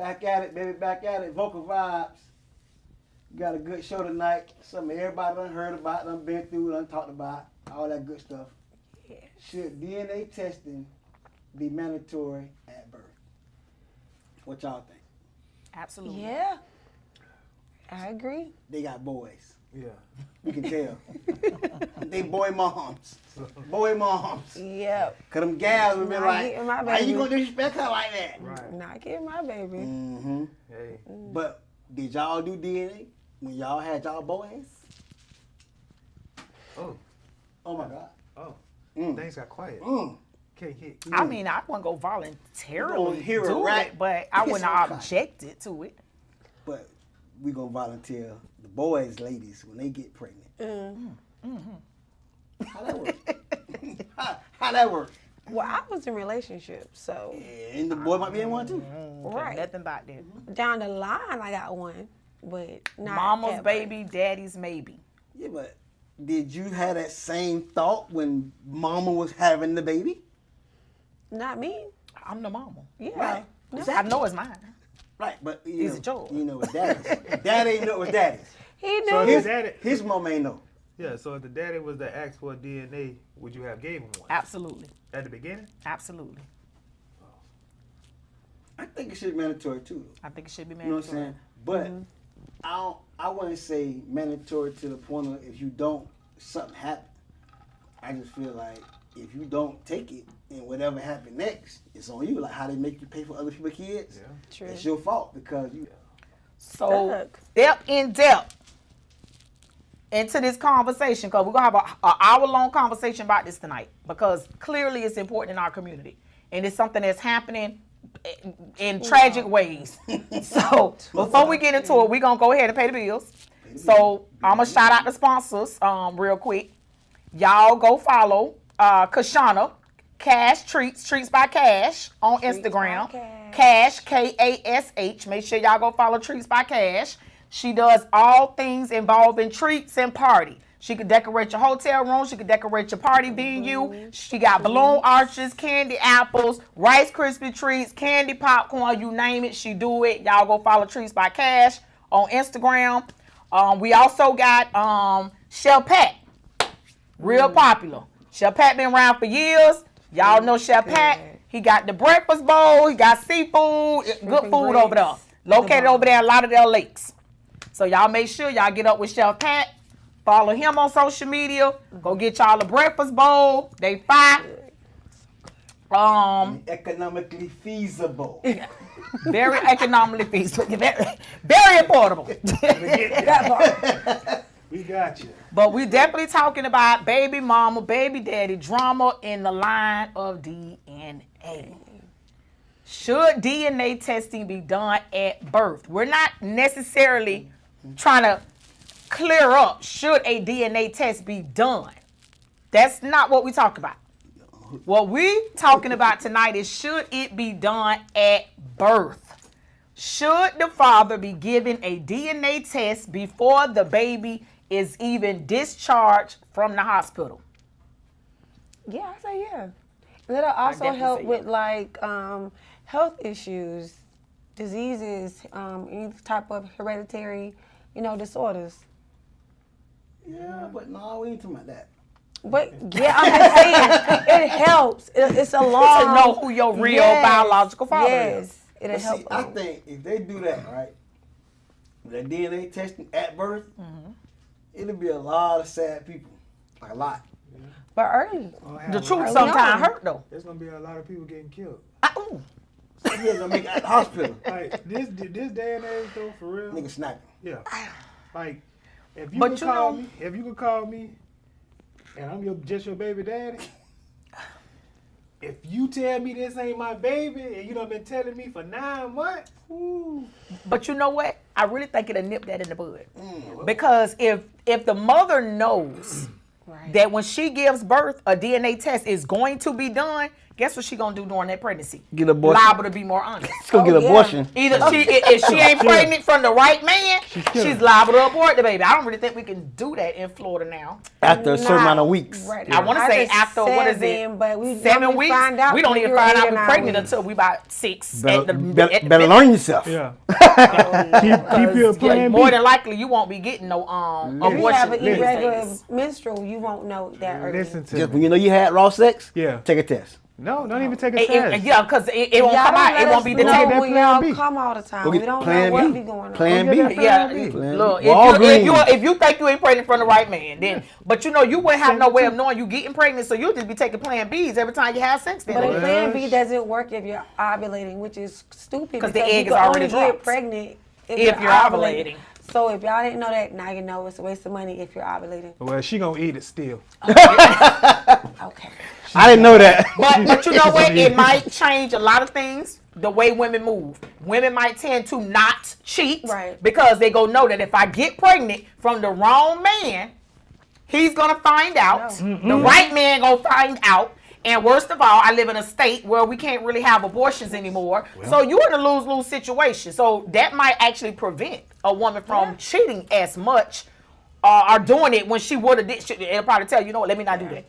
Back at it, baby, back at it. Vocal Vibes. Got a good show tonight. Something everybody done heard about, done been through, done talked about, all that good stuff. Yes. Should DNA testing be mandatory at birth? What y'all think? Absolutely. Yeah. I agree. They got boys. Yeah. You can tell. They boy moms. Boy moms. Yep. Cause them gals would be Not like, getting my how baby. you gonna disrespect her like that? Right. Not getting my baby. Mm-hmm. Hey. But did y'all do DNA when y'all had y'all boys? Oh. Oh my God. Oh. Mm. Things got quiet. Mm. Can't hit. I mean, I wouldn't go You voluntarily gonna hear a do rat it, but I piss wouldn't on have fire. objected to it. But we gonna volunteer the boys, ladies, when they get pregnant. How that work? how that work? Well, I was in a relationship, so And the boy might be in one too. right. Nothing about that. Down the line, I got one, but not Mama's at birth. baby, daddy's maybe. Yeah, but did you have that same thought when mama was having the baby? Not me. I'm the mama. Yeah. Right. No. I know it's mine. Right, but Is it yours? you know it's daddy's. Daddy ain't know it was daddy's. He knew. So His, His daddy- his mama ain't know. Yeah, so if the daddy was to ask for a DNA, would you have gave him one? Absolutely. At the beginning? Absolutely. I think it should be mandatory too. I think it should be You know what I'm mandatory. saying? But I wouldn't say mandatory to the point of if you don't, something happen. I just feel like if you don't take it and whatever happened next, it's on you. Like how they make you pay for other people's kids. Yeah. True. It's your fault because you. So Stuck. step in depth into this conversation because we're gonna have an hour-long conversation about this tonight because clearly it's important in our community and it's something that's happening in tragic ways. So before we get into it, we're gonna go ahead and pay the bills. So I'm gonna shout out the sponsors real quick. Y'all go follow Kashana Cash Treats by Cash on Treats by Instagram. Cash. Cash, Kash. Make sure y'all go follow Treats by Cash. She does all things involving treats and party. She could decorate your hotel room. She could decorate your party venue. She got balloon arches, candy apples, Rice Krispie treats, candy popcorn, you name it, she do it. Y'all go follow Treats by Cash on Instagram. We also got Chef Pat, real popular. Chef Pat been around for years. Y'all know Chef Pat. He got the breakfast bowl. He got seafood, good and food over there. grits. Located over there in Lauderdale Lakes. So y'all make sure y'all get up with Chef Pat. Follow him on social media. Go get y'all a breakfast bowl. They fine. Economically feasible. Very economically feasible. Very, very affordable. We got you. But we definitely talking about baby mama, baby daddy drama in the line of DNA. Should DNA testing be done at birth? We're not necessarily trying to clear up should a DNA test be done. That's not what we talk about. What we talking about tonight is should it be done at birth? Should the father be given a DNA test before the baby is even discharged from the hospital? Yeah, I say yeah. That'll also definitely help say with like health issues, diseases, any type of hereditary, disorders. Yeah, but no, we ain't talking about that. But yeah, I'm just saying it helps. It's a long To know who your real biological father is. Yes, it'll But help. see, I think if they do that, right, the DNA testing at birth, it'll be a lot of sad people. Like a lot. But early. The truth Early sometimes on. hurt though. There's gonna be a lot of people getting killed. Ooh. Some people gonna make it at the hospital. Like this day and age though, for real. Nigga snapping. Yeah. Like if you But could you call know- me, if you could call me, and I'm just your baby daddy. If you tell me this ain't my baby, and you done been telling me for 9 months, ooh, But you know what? I really think it'll nip that in the bud. Because if the mother knows Right. that when she gives birth, a DNA test is going to be done, guess what she gonna do during that pregnancy? Get abortion. Liable to be more honest. She's gonna get Oh, yeah. abortion. Either if she ain't pregnant from the right man, she's liable to abort the baby. I don't really think we can do that in Florida now. After a certain amount of weeks. Right. I want to say after what is it? 7, but we 7 normally weeks. Find out We don't when even you're find 8 out or we're 9 pregnant weeks. until we about 6. Better learn yourself. Yeah. Keep your plan more B. than likely you won't be getting no If you abortion. have an these irregular days. menstrual, you won't know that early. Listen to Just me. when you know you had raw sex, Yeah. take a test. No, don't even take a It- test. yeah, because it won't Y'all come don't out. let It won't us be know detected. that when plan y'all B. come all the time. Go We get don't know Plan what B. be going on. Plan Go B. get that Yeah, Plan B. look, Walgreens. if you think you ain't pregnant from the right man, then but you know you wouldn't have no way of knowing you getting pregnant, so you'll just be taking Plan Bs every time you have sex. But Then a Plan B doesn't work if you're ovulating, which is stupid. 'Cause the because egg you is can already only get dropped. pregnant If if you're ovulating. So if y'all didn't know that, now you know it's a waste of money if you're ovulating. Well, she gonna eat it still. Okay. I didn't know that. But you know what? It might change a lot of things. The way women move, women might tend to not cheat, Right. because they go know that if I get pregnant from the wrong man, he's gonna find out. The right man gonna find out. And worst of all, I live in a state where we can't really have abortions anymore. So you're in a lose-lose situation. So that might actually prevent a woman from cheating as much or doing it when she would have did. It'll probably tell you, you know what, let me not do that.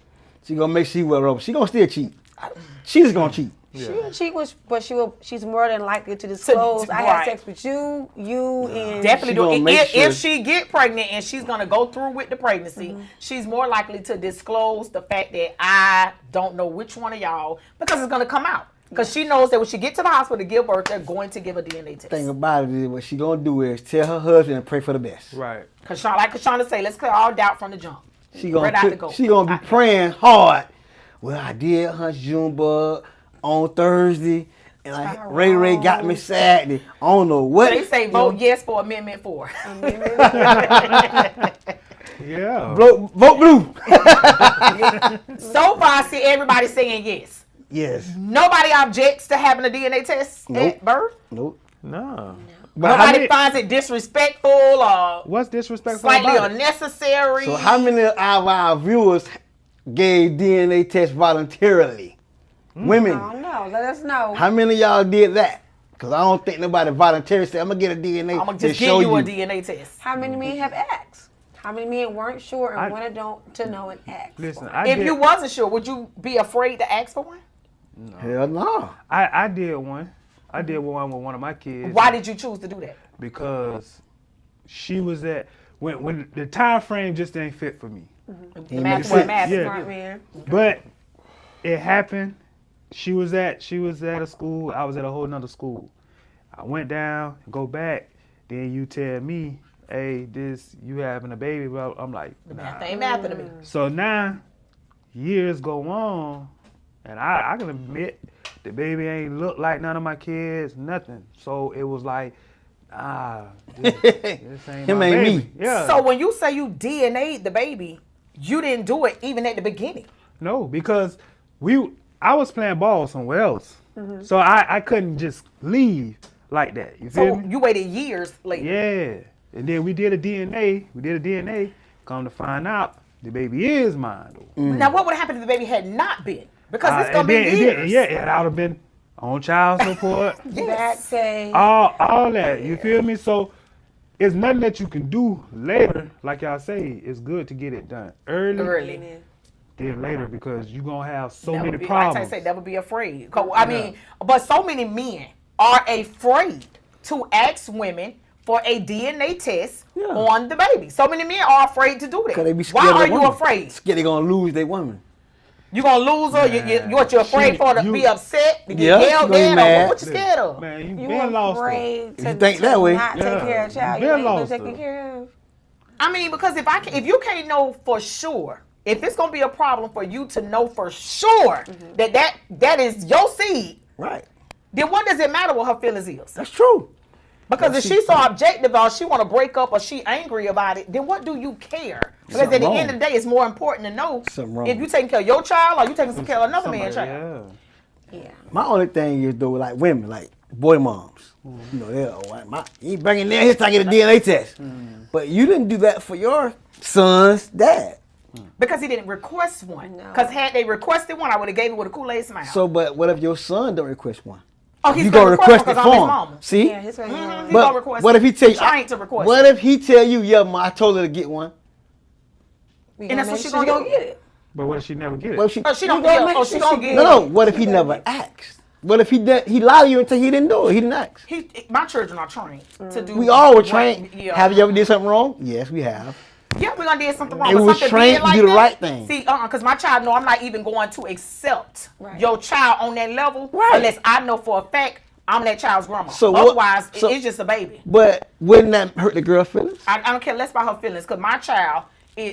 She gonna make she will. She gonna still cheat. She's gonna cheat. She was, but she's more than likely to disclose. I had right. sex with you, and Definitely She do gonna it. make If sure- she get pregnant and she's gonna go through with the pregnancy, she's more likely to disclose the fact that I don't know which one of y'all, because it's gonna come out. Because she knows that when she get to the hospital to give birth, they're going to give a DNA test. Thing about it is, what she gonna do is tell her husband and pray for the best. Right. Because like Kashana say, let's clear all doubt from the jump. She Right out gonna the go. she gonna be praying hard. Well, I did hunt Junebug on Thursday, and Ray got me Saturday. I don't know what. They say vote yes for Amendment 4. Yeah. Vote blue. So far, I see everybody saying yes. Yes. Nobody objects to having a DNA test Nope. at birth. Nope. No. But how Nobody many, finds it disrespectful or What's disrespectful slightly about it? unnecessary. so how many of our viewers gave DNA tests voluntarily? Women. I don't know. Let us know. How many of y'all did that? Because I don't think nobody voluntarily said, I'm going to get a DNA I'm gonna to just show give you a you. DNA test. How many men have asked? How many men weren't sure and I- wanted to know and ask? Listen, If you wasn't sure, would you be afraid to ask for one? Hell no. I did one. I did one with one of my kids. Why did you choose to do that? Because she was at when the time frame just ain't fit for me. The math was math. Yeah. Smart man. But it happened. She was at a school. I was at a whole nother school. I went down, go back. Then you tell me, hey, you having a baby? Well, I'm like, nah. Math ain't math to me. So now, years go on, and I can admit the baby ain't look like none of my kids, nothing. So it was like, this ain't Him my ain't baby. me. Yeah. So when you say you DNA'd the baby, you didn't do it even at the beginning. No, because I was playing ball somewhere else. So I couldn't just leave like that. You feel So me? you waited years later. Yeah. And then we did a DNA. Come to find out, the baby is mine. Though. Now what would happen if the baby had not been? Because it's And gonna be then- years. Yeah, it would have been on child support. Back pay. all that. You feel me? So it's nothing that you can do later. Like y'all say, it's good to get it done early. Then later, because you're going to have so many Like problems. I say, never be afraid. I mean, but so many men are afraid to ask women for a DNA test on the baby. So many men are afraid to do that. Because they be scared Why of are the you woman. afraid? Scared they going to lose their woman. You gonna lose her? You're afraid for her to be upset, to get Yeah, she yelled gonna be at, or mad. what you scared of? Man, you You been lost. her. afraid to, You think that way. not take care of a child. You You been ain't been lost taken her. care of. I mean, because if you can't know for sure, if it's gonna be a problem for you to know for sure that is your seed, Right. then what does it matter what her feelings is? That's true. Because if she's so objective or she want to break up or she angry about it, then what do you care? Because at the Something end of the day, it's more important to know Something wrong. if you taking care of your child or you taking care of another man's child. Yeah. Yeah. My only thing is, though, like women, like boy moms. You know, they're all right. You bring in there, here's time to get a DNA test. But you didn't do that for your son's dad. Because he didn't request one. No. Because had they requested one, I would have gave it with a Kool-Aid smile. So, but what if your son don't request one? oh, he's You gonna gonna request one it 'cause for I'm his him. mama. See? Yeah, his right now. He gonna But request what if he tell you? trying to request What if he tell you, yeah, ma, I told her to get one? We And gonna that's what make she sure gonna you do. get it. But what if she never get it? What if she? Oh, she don't gonna get make Oh, sure she gonna she get get No, it. no. What if he never asked? What if he lied to you and tell he didn't do it? He didn't ask. My children are trained to do. We all were what- trained. Yeah. Have you ever did something wrong? Yes, we have. Yeah, we gonna did something wrong. It but was something trained big to like do the that, right thing. See, because my child know I'm not even going to accept Right. your child on that level Right. unless I know for a fact I'm that child's grandma. So what- Otherwise, so- it's just a baby. But wouldn't that hurt the girl's feelings? I don't care less about her feelings because my child.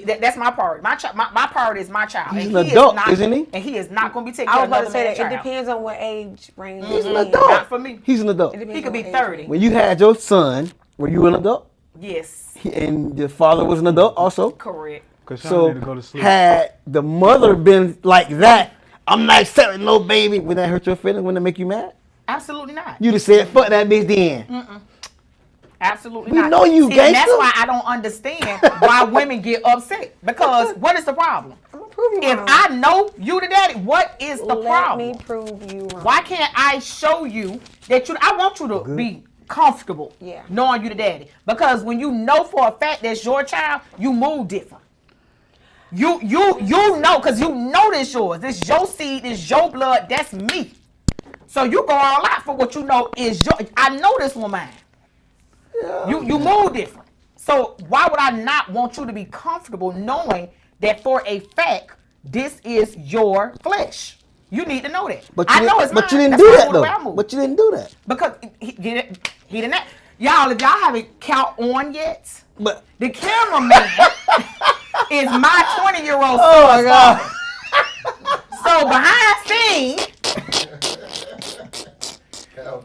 That's my priority. My priority is my child. He's and an he adult, is not, isn't he? And he is not going to be taking I care was of about another to say man's that. It child. depends on what age range. He's an he is. adult. Not for me. He's an adult. It depends He could on be what age 30. When you had your son, were you an adult? Yes, And the father was an adult also. correct. Cause Sean So need to go to sleep. had the mother been like that, I'm not accepting no baby. Would that hurt your feelings? Wouldn't that make you mad? Absolutely not. You'd have said, fuck that bitch then. Absolutely We not. know you See, and that's gangster. why I don't understand why women get upset. Because what is the problem? I'm gonna prove you If wrong. I know you the daddy, what is the Let problem? me prove you wrong. Why can't I show you that I want you to be comfortable Yeah. knowing you the daddy? Because when you know for a fact that's your child, you move different. You know, because you know this yours. This your seed, this your blood, that's me. So you go all out for what you know is your. I know this one mine. You move different. So why would I not want you to be comfortable knowing that for a fact this is your flesh? You need to know that. But I you, know it's but you mine. didn't That's do why I that moved the way I though. moved. But you didn't do that. Because he didn't. Y'all, if y'all haven't count on yet, But the cameraman is my 20-year-old oh my son. God. So behind scenes,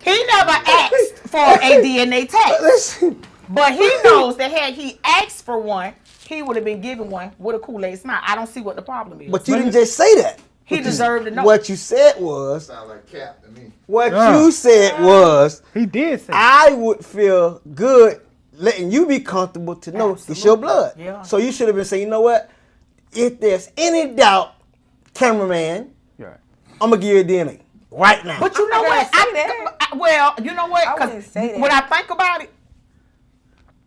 he never asked for a DNA test. Listen. But he knows that had he asked for one, he would have been given one with a Kool-Aid smile. I don't see what the problem is. But you didn't just say that. He deserved to know. What you said was, Sound like cap to me. what Yeah. you said was, He did say. I would feel good letting you be comfortable to know it's your Absolutely. blood. Yeah. So you should have been saying, you know what? If there's any doubt, cameraman, Yeah. I'm gonna give you a DNA right now. But you know I'm not what? gonna say that. Well, you know what? I 'Cause wouldn't say that. when I think about it,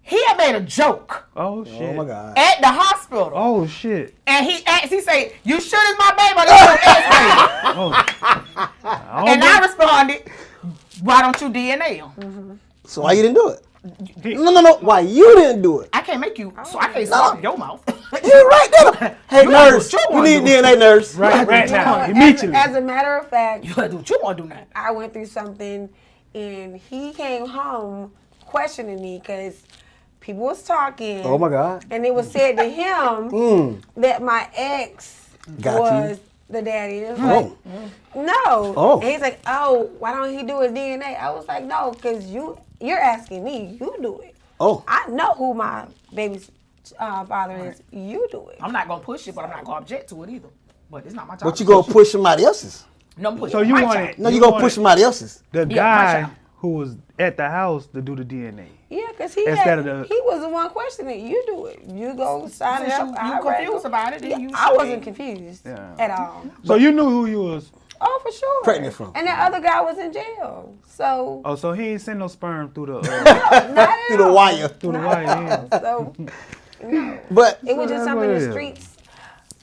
he had made a joke Oh shit. oh my God. at the hospital. Oh shit. And he asked, he said, "You sure this my baby or this your ex-baby?" Oh. And I responded, "Why don't you DNA him?" So why you didn't do it? He- No. Why you didn't do it? I can't make you, so I can't stop your mouth. You're right there. Hey, You gotta do nurse, what you you wanna need do. DNA, nurse. right now, As- immediately. As a matter of fact, You gotta do what you want to do now. I went through something, and he came home questioning me because people was talking. Oh my God. And it was said to him that my ex Got you. was the daddy. And it was Oh. like, no. Oh. And he's like, oh, why don't he do a DNA? I was like, no, because you're asking me. You do it. Oh. I know who my baby's father is. You do it. I'm not gonna push it, but I'm not gonna object to it either. But it's not my job. But you gonna push somebody else's. No, I'm pushing So you my want child. it? No, you gonna push somebody else's. the Yeah, my guy child. who was at the house to do the DNA. Yeah, because he Instead of the- he was the one questioning. You do it. You go sign it Since up. you I confused read it. about it, then Yeah, you I should wasn't be. confused Yeah. at all. So you knew who you was. Oh, for sure. Pregnant from. And that other guy was in jail. So Oh, so he ain't send no sperm through the not at Through the all. wire. through the Not wire. at Yeah. all. So no. But It was just that's something what in it the is. streets.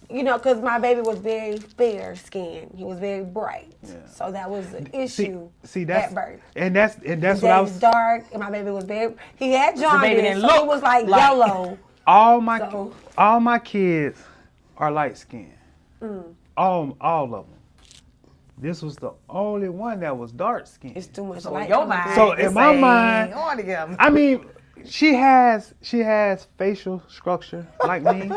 You know, because my baby was very fair skinned. He was very bright. So that was the issue See that's at birth. and that's His what I dad was was. dark, and my baby was very. He had baby jaundice, didn't so look it was like like- yellow. All my So- all my kids are light skinned. All of them. This was the only one that was dark skinned. It's too much So in light. your coming mind, through. So this in my ain't mind- going together. I mean, she has facial structure like me,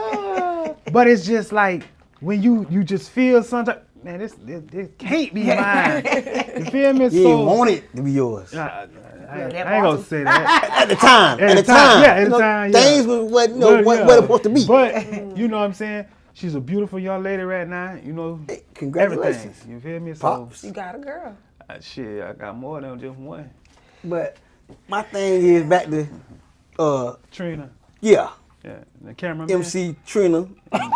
but it's just like when you just feel sometimes, man, this can't be mine. You feel me? you didn't want it to be yours. I ain't that gonna part say that. At the time. At At the the time, time. yeah, at You the know, time, yeah. Things was what you know But, what yeah. it's supposed to be. But you know what I'm saying? She's a beautiful young lady right now. You know, Hey, everything. congratulations. You feel me? So Pops. You got a girl. shit, I got more than just one. But my thing is back to Trina. yeah. Yeah, the cameraman. MC Trina,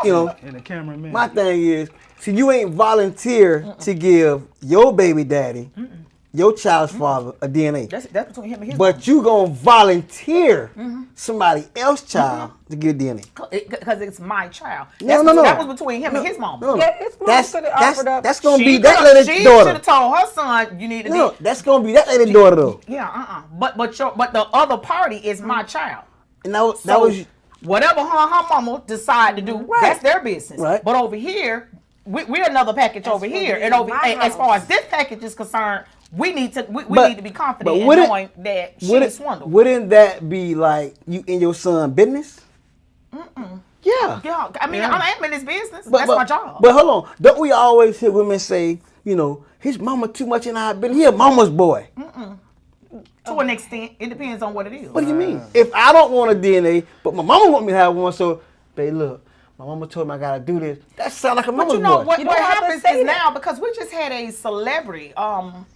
you know. And the cameraman. My thing is, see, you ain't volunteer to give your baby daddy, your child's father, a DNA. That's between him and his But you gonna volunteer somebody else's child to give DNA. because it's my child. No. That was between him and his mom. No, Yeah, his mom that's coulda offered up. that's gonna She be that coulda- lady's She daughter. should have told her son, "You need to No, be." that's gonna be that lady's daughter though. Yeah, But the other party is my child. And that So was whatever her mama decide to do, that's their business. Right. But over here, we're another package over here, and over my as far house. as this package is concerned, we need to But- need to be confident but in wouldn't- knowing that she swindled. Wouldn't that be like you in your son business? Yeah. Yeah, I mean, I'm in this business. But, That's my job. But hold on, don't we always hear women say, you know, his mama too much in our business? He a mama's boy. To an extent, it depends on what it is. What do you mean? If I don't want a DNA, but my mama want me to have one, so babe, look, my mama told me I gotta do this. That sound like a But mama's you know boy. what? You What don't have to happens say is that. now because we just had a celebrity.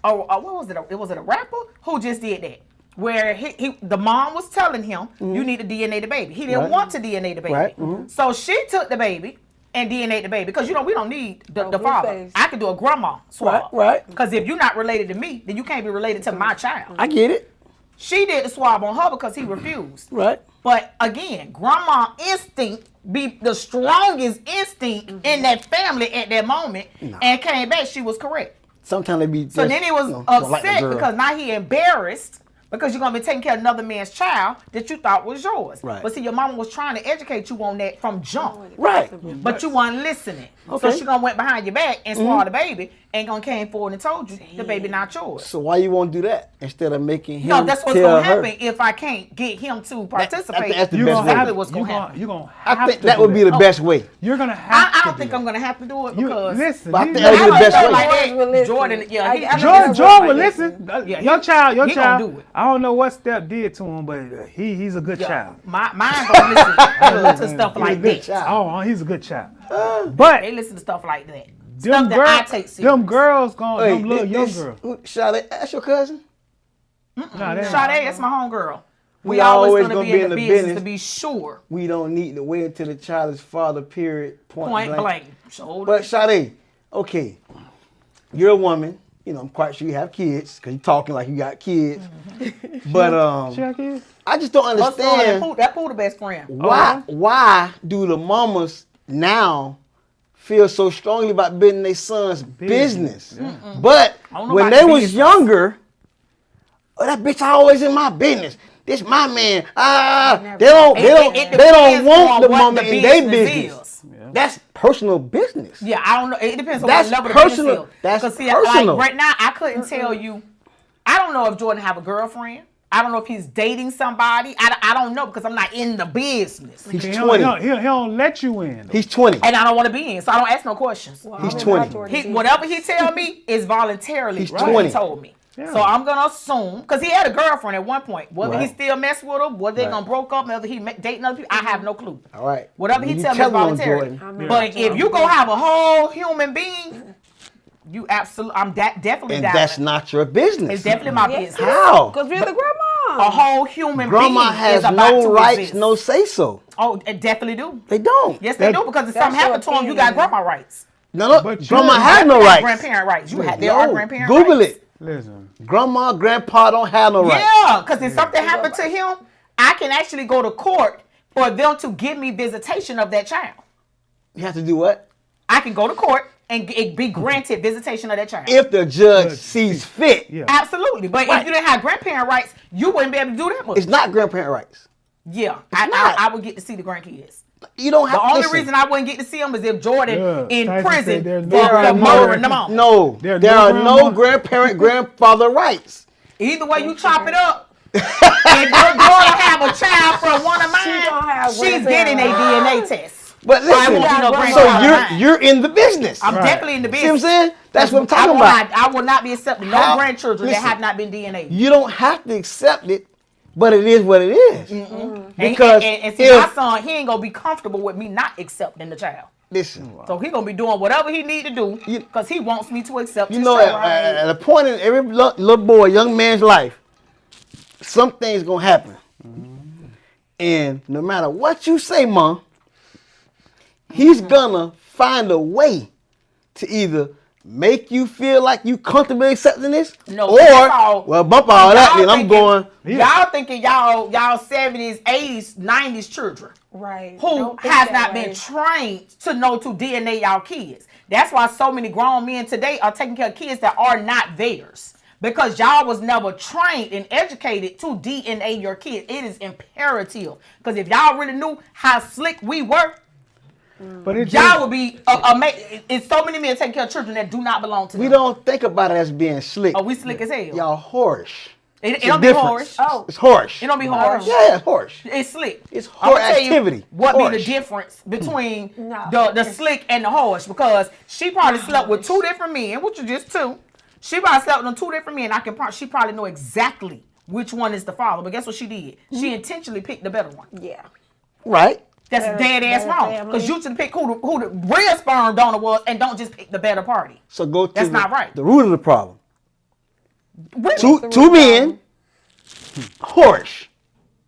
What was it? Was it a rapper who just did that? Where the mom was telling him, "You need to DNA the baby." He didn't Right. want to DNA the baby, Right. so she took the baby and DNA'd the baby because we don't need the blue father. face. I could do a grandma swab, Right. Because if you're not related to me, then you can't be related to my child. I get it. She did the swab on her because he refused. Right. But again, grandma instinct be the strongest instinct in that family at that moment, and came back. She was correct. Sometimes they be. So then he was upset because now he embarrassed because you're gonna be taking care of another man's child that you thought was yours. Right. But see, your mama was trying to educate you on that from jump. Right. But you weren't listening. Okay. So she gonna went behind your back and swallowed the baby and gonna came forward and told you the baby not yours. So why you won't do that instead of making him No, that's what's tell gonna her? happen if I can't get him to participate. that's the You best gonna way. Exactly have, what's gonna happen. you gonna have I think to that do would be the best way. You're gonna have I to don't do think that. I'm gonna have to do it You, because listen, But I you- think that'd be the I best don't way. like Jordan will that. listen. Jordan, yeah, I- he- I I know know Jordan that's will like listen. that. Yeah, Your child, he gonna do it. I don't know what Step did to him, but he's a good Yeah, child. mine gonna listen to stuff like good that. child. Oh, he's a good child. But They listen to stuff like that. them Stuff that I girls, take serious. them girls gonna, Hey, them little young girls. Shawty, that's your cousin? Nah, they- Sade, that's my homegirl. We We always always gonna gonna be in the business to be sure. We don't need to wait until the child is father, period, Point blank. Shoulder. But Sade, okay, you're a woman. You know, I'm quite sure you have kids because you're talking like you got kids. But She got kids? I just don't Her son, understand that Pooh the best friend. why do the mamas now feel so strongly about being their son's business? But I don't know when about they the was business. younger, oh, that bitch always in my business. This my man. They don't It they don't depends want on the what mama the in their business business. is. That's personal business. Yeah, I don't know. It depends on That's what level the personal. business is. That's 'Cause see, personal. like right now, I couldn't tell you. I don't know if Jordan have a girlfriend. I don't know if he's dating somebody. I don't know because I'm not in the business. He's He 20. don't let you in. He's 20. And I don't want to be in, so I don't ask no questions. He's 20. Whatever he tell me is voluntarily He's what 20. he told me. Yeah. So I'm gonna assume because he had a girlfriend at one point. Whether he Right. still mess with her, whether they Right. gonna broke up, whether he dating other people, I have no clue. All right. Whatever he You tell me is telling on voluntary. Jordan. But if you gonna have a whole human being, you absolutely, I'm definitely And down. that's not your business. It's definitely my business. How? Because we're the grandma. A whole human Grandma being has is about to no rights, exist. no say so. Oh, it definitely do. They don't. Yes, they do because if something your happened to them, you got opinion. grandma rights. No, But grandma you- has no You got rights. grandparent rights. There are No, grandparent Google rights. it. Listen, Grandma, grandpa don't have no rights. Yeah, because if something happened to him, I can actually go to court for them to give me visitation of that child. You have to do what? I can go to court and be granted visitation of that child. If the judge sees fit. yeah. Absolutely. But Right. if you didn't have grandparent rights, you wouldn't be able to do that much. It's not grandparent rights. Yeah, not. I would get to see the grandkids. You don't have The only listen, reason I wouldn't get to see them is if Jordan Yeah, in Tyson prison said there's for no for grandma. murdering them all. No, There there are are no no grandma. grandparent, grandfather rights. Either way you chop it up, if your daughter have a child from one of mine, gonna have she's grandparent getting a rights. DNA test. But I listen, won't be no so grandfather mine. you're in the business. I'm Right. definitely in the See what I'm business. saying? That's what I'm talking I will about. Not, I will not be accepting no How- grandchildren listen. that have not been DNA. You don't have to accept it, but it is what it is. Because and see, if my son, he ain't gonna be comfortable with me not accepting the child. listen, So he gonna be doing whatever he need to do You- because he wants me to accept you his know, child. at a point in every little boy, young man's life, some things gonna happen. And no matter what you say, Mom, he's gonna find a way to either make you feel like you comfortable accepting this, No, that's all- or well, bump all that. Then I'm going. Y'all thinking y'all 70s, 80s, 90s children Right. who Don't think has that not way. been trained to know to DNA y'all kids. That's why so many grown men today are taking care of kids that are not theirs. Because y'all was never trained and educated to DNA your kids. It is imperative. Because if y'all really knew how slick we were, But it y'all just, would be amazing. It's so many men taking care of children that do not belong to We them. don't think about it as being slick. Oh, we slick as hell. Y'all horse. It It's a don't be difference. harsh. Oh, It's horse. it don't be harsh. Yeah, it's horse. It's slick. It's I'ma horse tell you activity. what be the Horse. difference between No. the slick and the harsh? Because she probably slept with two different men, which are just two. She probably slept with two different men. She probably know exactly which one is the father. But guess what she did? She intentionally picked the better one. Yeah. Right. That's Better- dead ass better wrong. family. Because you should pick who the real sperm donor was, and don't just pick the better party. So go to That's not right. the root of the problem. Women- Two men, horse.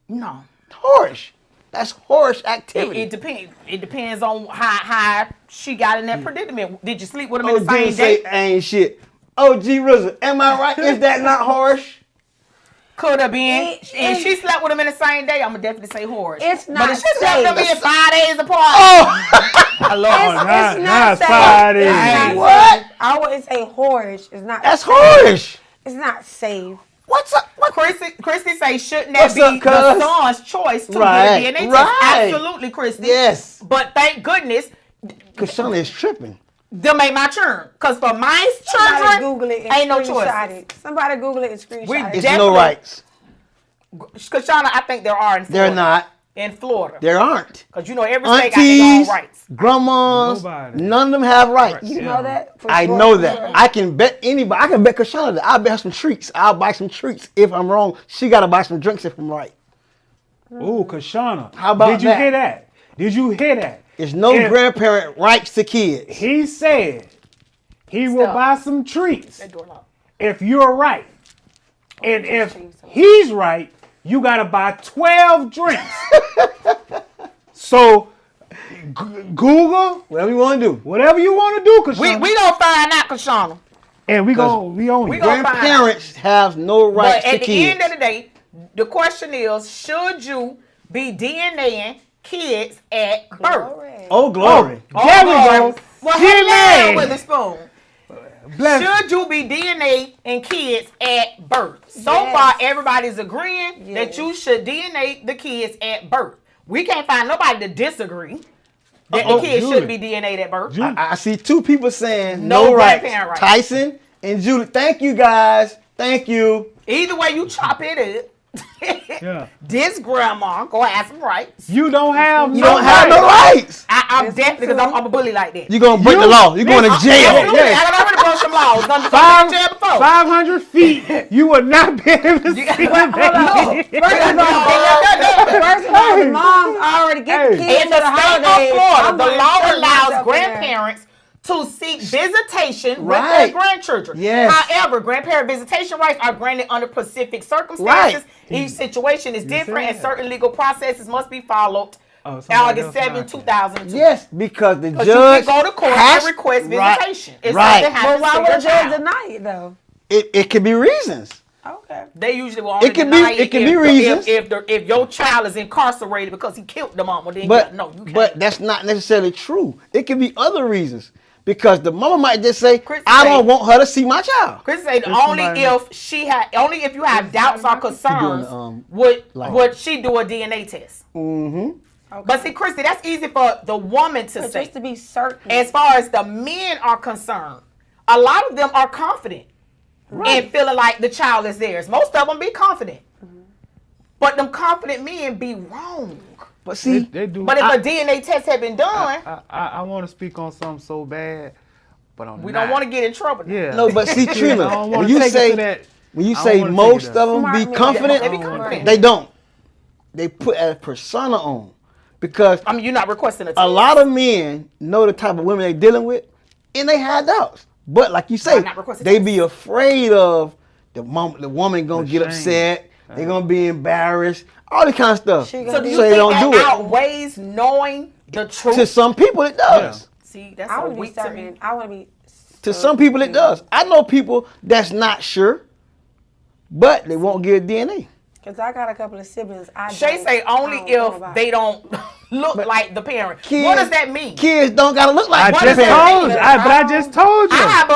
No. Horse. That's horse It, activity. it depends. It depends on how she got in that predicament. Did you sleep with him Oh, in the same didn't say day? ain't shit. Oh, G RZA, am I right? Is that not horse? Could have been. It- And it- she slept with him in the same day. I'm gonna definitely say horse. It's But not if she slept with him in safe. 5 days apart. Oh, Hello. not- It's not safe. 5 It's days. not What? safe. I wouldn't say horse. It's not. that's safe. horse. It's not safe. What's up? What? Christy say, shouldn't that What's be up, the cuz? son's choice to Right, get a DNA right. test? Absolutely, Christy. Yes. But thank goodness, Kashana is tripping. them ain't my churn. Because for my Somebody children, Google it and ain't no screenshot choice. it. Somebody Google it and screenshot We it. It's Definitely. no rights. Kashana, I think there are in They're Florida. not. In Florida. There aren't. Because you know every state got their Aunties, own rights. grandmas, Nobody. none of them have rights. You know that? For I sure. know that. I can bet anybody. I can bet Kashana that I'll bet her some treats. I'll buy some treats if I'm wrong. She got to buy some drinks if I'm right. ooh, Kashana. How about Did you that? hear that? Did you hear that? There's no If- grandparent rights to kids. He said he will Stop. buy some treats That door locked. if you're right. And if he's right, you got to buy 12 drinks. So, Google Whatever you want to do. whatever you want to do, Kashana. We gonna find out, Kashana. and we own we you. gonna- Grandparents have no But rights to at the kids. end of the day, the question is, should you be DNAing kids at birth? Glory. Oh, glory. There we go. Well, Jimmy. hello with a spoon. Bless. Should you be DNA-ing kids at birth? So Yes. far, everybody's agreeing that Yes. you should DNA the kids at birth. We can't find nobody to disagree that Uh-oh, the kids Julie. should be DNA'd at birth. Julie. I see two people saying No no rights. grandparent rights. Tyson and Julie. Thank you, guys. Thank you. Either way you chop it up, Yeah. this grandma gonna have some rights. You don't have You don't have no rights. I'm Yes, definitely, me because too. I'm a bully like that. You're going to break the law. You're going to jail. Absolutely. Yeah. I already broke some laws. Done Five- jail before. 500 feet. You will not be able to see the baby. First of all, the moms already get the Hey. kids In to the the state holidays. of Florida, I'm the like, law sure, allows up in there. grandparents to seek visitation with Right. their grandchildren. Yes. However, grandparent visitation rights are granted under specific circumstances. Right. Each situation is different, and said. certain legal processes must be followed. Oh, somebody August else 7, knocked it. 2002. Yes, because the But judge you can go to court has- and request Right. visitation. If Right. something But happens why to would your a judge child. deny it though? It could be reasons. Okay. They usually will only It can deny be- it can if be the- reasons. if your child is incarcerated because he killed the mama. Then But no, you can't. but that's not necessarily true. It could be other reasons. Because the mama might just say, Chris I say- don't want her to see my child. Chris said There's only somebody- if you have doubts or concerns doing, would she do a DNA test. Mm-hmm. But see, Christy, that's easy for the woman to But say. just to be certain. As far as the men are concerned, a lot of them are confident in feeling like the child is theirs. Most of them be confident. But them confident men be wrong. But see, They do. But if a DNA test had been done, I want to speak on something so bad, but I'm we not. don't want to get in trouble. Yeah. no, but see, I Trina, don't when want you to take it to say that. when you I say don't wanna take most it of there. them Smart be men. confident, They be confident. they don't. They put a persona on because I mean, you're not requesting a test. a lot of men know the type of women they're dealing with, and they have doubts. But like you say, Why not request a they test? be afraid of the woman gonna The get shame. upset. They're gonna be embarrassed. All this kind of stuff. She So gonna do you So they think don't that do it. outweighs knowing the truth? To some people, it does. See, that's I so want to be weak to me. certain. I want to be. To some people, it does. I know people that's not sure, but they won't give DNA. Because I got a couple of siblings. Shay say only if they don't look But like the parent. kids- What does that mean? Kids don't gotta look like I What just does that told mean? you. But I just told you. I have a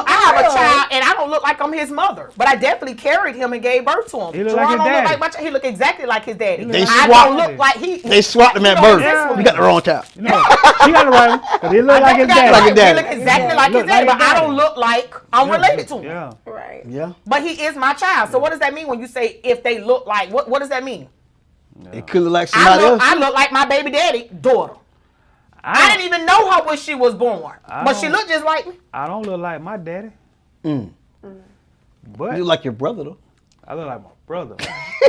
child, and I don't look like I'm his mother, but I definitely carried him and gave birth to him. He look like his Jerron don't daddy. look like my child. He look exactly like his daddy. They I swapped don't look him. like he. They swapped him you at know birth. this one. You got the wrong child. You know, she got it right. Cause he look like his Definitely daddy. Like his daddy. He look exactly like his Look daddy, like but his I daddy. don't look like I'm related to him. Yeah. Right. Yeah, But he is my child. So what does that mean when you say if they look like? What does that mean? it could look like somebody else. I look like my baby daddy daughter. I didn't even know her when she was born, but she don't- looked just like me. I don't look like my daddy. Mm. But You look like your brother though. I look like my brother.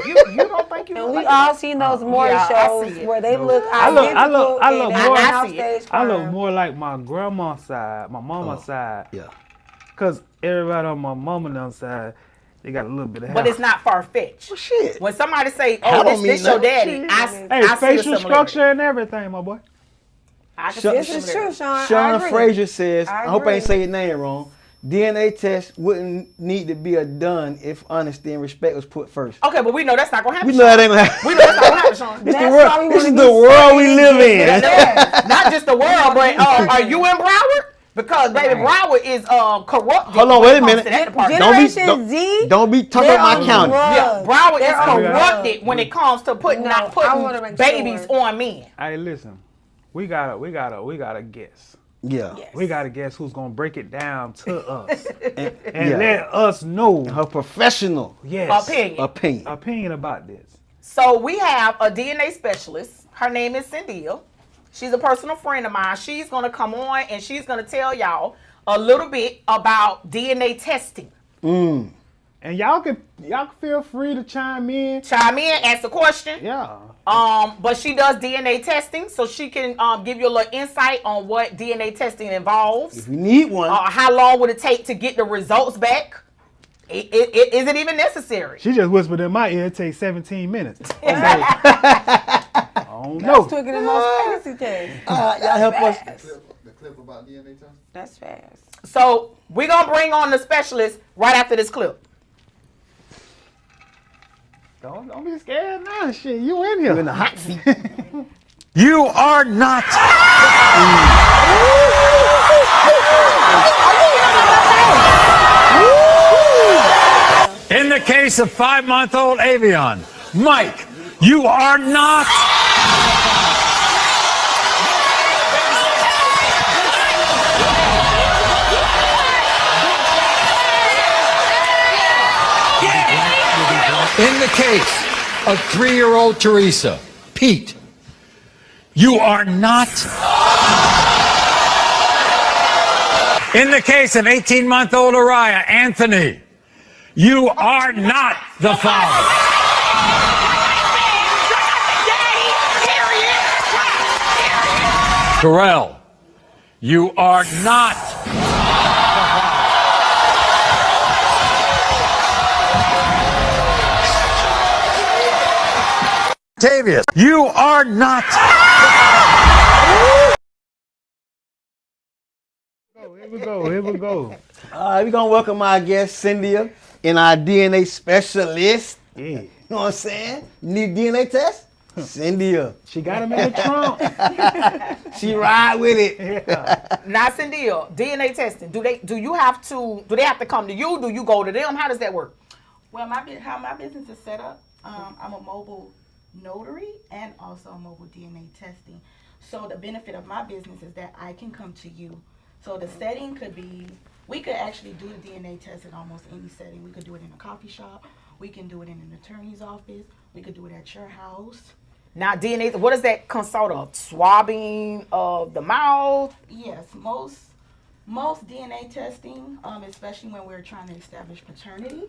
You don't think you And look we like all seen those morning Yeah, I see shows it. where they look I look- I identical look- I look and more- they're I on see stage I look crying. more like my grandma's side, my mama's side. Yeah. Cause everybody on my mama and them side, they got a little bit of hair. But it's not far fetched. Well, shit. When somebody say, I "Oh, don't this mean your nothing. daddy," I Hey, see a facial similarity. structure and everything, my boy. I can Shut- see This is similarity. true, Sean. I Shauna agree. Frazier says, I I hope I ain't agree. say your name wrong. DNA test wouldn't need to be done if honesty and respect was put first. Okay, but we know that's not gonna happen. We know that Sean. ain't gonna happen. We know that's not gonna happen, Sean. This the That's world. why we This is wanna the be world we live straight. in. Not just the world, but are you in Broward? Because baby, Broward is corrupted. Hold on, when wait it a comes minute. to that department. Don't be- Generation Z. Don't be talking they're about on my county. drugs. Yeah, Broward They're is on corrupted drugs. when it comes to putting No, not I wanna putting make babies sure. on men. Hey, listen, we gotta guess. Yeah. Yes. We gotta guess who's gonna break it down to us And, and yeah. let us know. Her professional Yes. Opinion. Opinion about this. So we have a DNA specialist. Her name is Cynthia. She's a personal friend of mine. She's gonna come on and she's gonna tell y'all a little bit about DNA testing. And y'all can feel free to chime in. Chime in, ask a question. Yeah. But she does DNA testing, so she can give you a little insight on what DNA testing involves. If you need one, How long would it take to get the results back? Is it even necessary? She just whispered in my ear. It takes 17 minutes. I don't know. Took it in most fancy tests. y'all help us. The clip about DNA testing? That's fast. So we're gonna bring on the specialist right after this clip. Don't be scared now. Shit, you in here. You in the hot seat. You are not. In the case of 5-month-old Avion, Mike, you are not. In the case of 3-year-old Teresa, Pete, you are not. In the case of 18-month-old Araya, Anthony, you are not the father. Terrell, you are not. Tavius, you are not. Here we go. Here we go. All right, we're going to welcome our guest, Cynthia, and our DNA specialist. Yeah. You know what I'm saying? You need a DNA test? Cynthia. She got him in the trunk. She ride with it. Yeah. Now, Cindy, DNA testing. Do they have to come to you? Do you go to them? How does that work? Well, how my business is set up, I'm a mobile notary and also mobile DNA testing. So the benefit of my business is that I can come to you. So the setting could be, we could actually do the DNA test in almost any setting. We could do it in a coffee shop. We can do it in an attorney's office. We could do it at your house. Now, DNA, what does that consult of? Swabbing of the mouth? Yes, most DNA testing, especially when we're trying to establish paternity,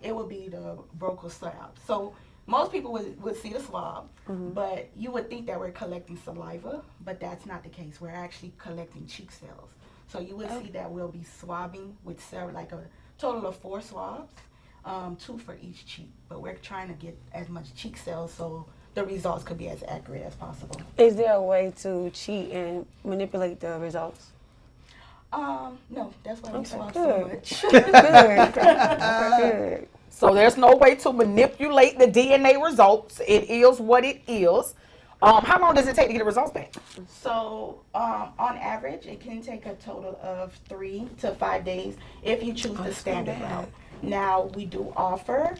it would be the buccal swab. So most people would see the swab, but you would think that we're collecting saliva, but that's not the case. We're actually collecting cheek cells. So you would see that we'll be swabbing with like a total of 4 swabs. 2 for each cheek. But we're trying to get as much cheek cells so the results could be as accurate as possible. Is there a way to cheat and manipulate the results? No, that's why we Okay, swap good. so much. Good. So there's no way to manipulate the DNA results. It is what it is. How long does it take to get the results back? So, on average, it can take a total of 3 to 5 days if you choose the standard route. Now, we do offer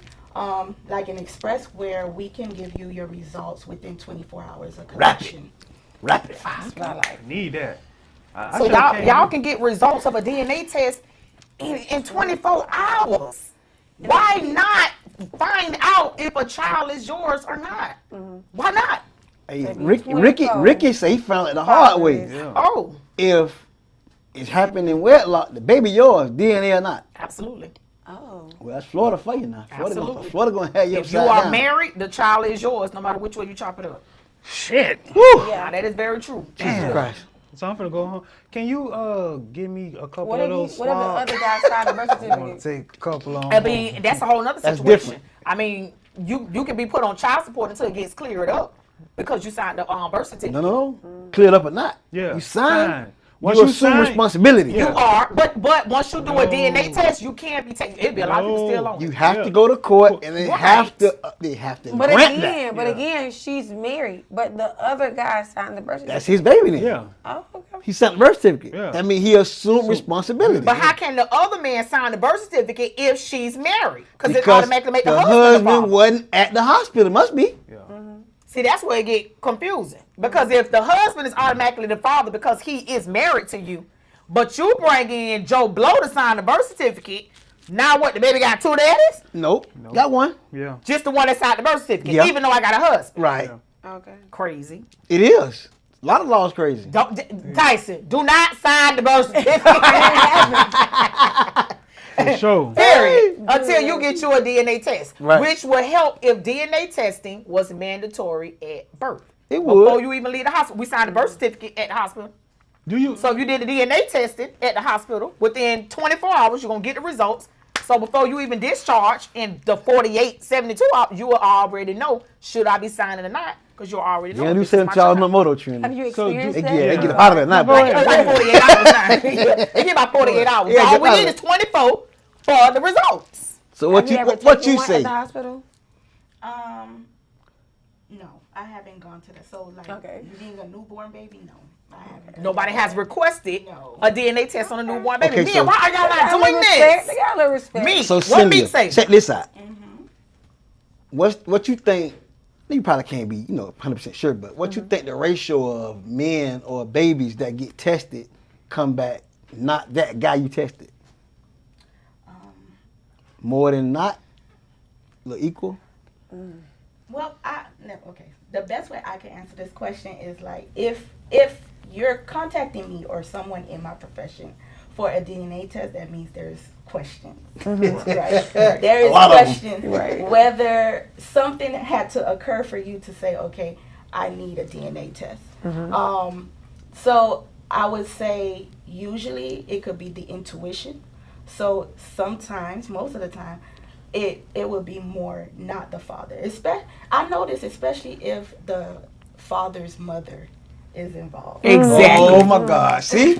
like an express where we can give you your results within 24 hours of collection. Rapid. I need that. I So shoulda y'all came. y'all can get results of a DNA test in 24 hours. Why not find out if a child is yours or not? Why not? Hey, Maybe 24. Ricky say he found it the hard way. Yeah. Oh, If it's happened in wedlock, the baby yours, DNA or not. absolutely. Oh. Well, that's Florida for you now. Absolutely. Florida gonna have you If you upside are down. married, the child is yours, no matter which way you chop it up. Shit. Woo! Now, that is very true. Jesus Christ. So I'm finna go home. Can you give me a couple What of if, those what if the swabs? other guy signed the birth I want certificate? to take a couple on. I mean, that's a whole nother That's situation. different. I mean, you can be put on child support until it gets cleared up because you signed the birth certificate. No. Cleared up or not. Yeah. You sign. Sign. Once You you assume sign- responsibility. You are, but once you do a DNA test, you can't be taken. It'd be a lot of people still on. You it. have Yeah. to go to court and they Right. have to But grant again, that. Yeah. she's married. But the other guy signed the birth certificate. That's his baby then. Yeah. Oh, okay. He signed the birth certificate. Yeah. That means he assumed responsibility. But how can the other man sign the birth certificate if she's married? Because it Because automatically make the the husband the husband father. wasn't at the hospital. Must be. Yeah. See, that's where it get confusing. Because if the husband is automatically the father because he is married to you, but you bring in Joe Blow to sign the birth certificate, now what, the baby got 2 daddies? Nope. Got one. Yeah. Just the one that signed the birth certificate, Yeah. even though I got a husband. Right. Okay. Crazy. It is. A lot of laws crazy. Tyson, do not sign the birth certificate. For sure. Period. Until you get you a DNA test. Right. Which will help if DNA testing was mandatory at birth. It Before would. you even leave the hospital. We signed the birth certificate at the hospital. Do you? So if you did the DNA testing at the hospital, within 24 hours, you're going to get the results. So before you even discharge in the 48, 72 hours, you will already know, should I be signing or not? Because you'll already know. Yeah, do this is my 7 child no child. moto Have training. you So experienced They that? get, they get up out of it now. Go Black. ahead. It's like 48 hours now. They get about 48 hours. Yeah, All get we out of need it. is 24 for the results. So what Have you ever what taken you one say? at the hospital? No, I haven't gone to that. So, like, Okay. being a newborn baby, no, I haven't. Nobody has requested No. a DNA test on a newborn baby. Okay, Me, so- why are y'all They not got a little doing respect. They this? got a little respect. Me. So What Cynthia, me say? check this out. What you think? You probably can't be 100% sure, but what you think the ratio of men or babies that get tested come back not that guy you tested? More than not, little equal. Well, okay. The best way I can answer this question is like if you're contacting me or someone in my profession for a DNA test, that means there's questions. Right? There is lot of 'em. questions Right. whether something had to occur for you to say, okay, I need a DNA test. So I would say usually it could be the intuition. So sometimes, most of the time, it would be more not the father. I notice especially if the father's mother is involved. Exactly. Oh my God! See,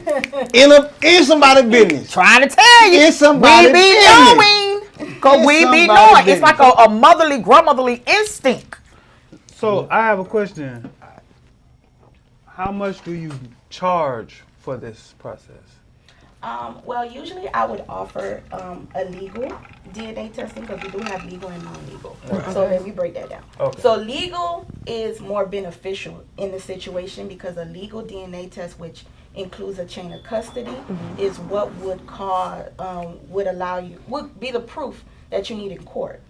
in somebody's business. Trying to tell you. It's somebody's we be business. knowing. Because It's we be somebody's knowing. It's like business. a motherly, grandmotherly instinct. So I have a question. How much do you charge for this process? Well, usually I would offer a legal DNA testing because we do have legal and non-legal. So let me break that down. Okay. So legal is more beneficial in the situation because a legal DNA test, which includes a chain of custody, is what would would be the proof that you need in court.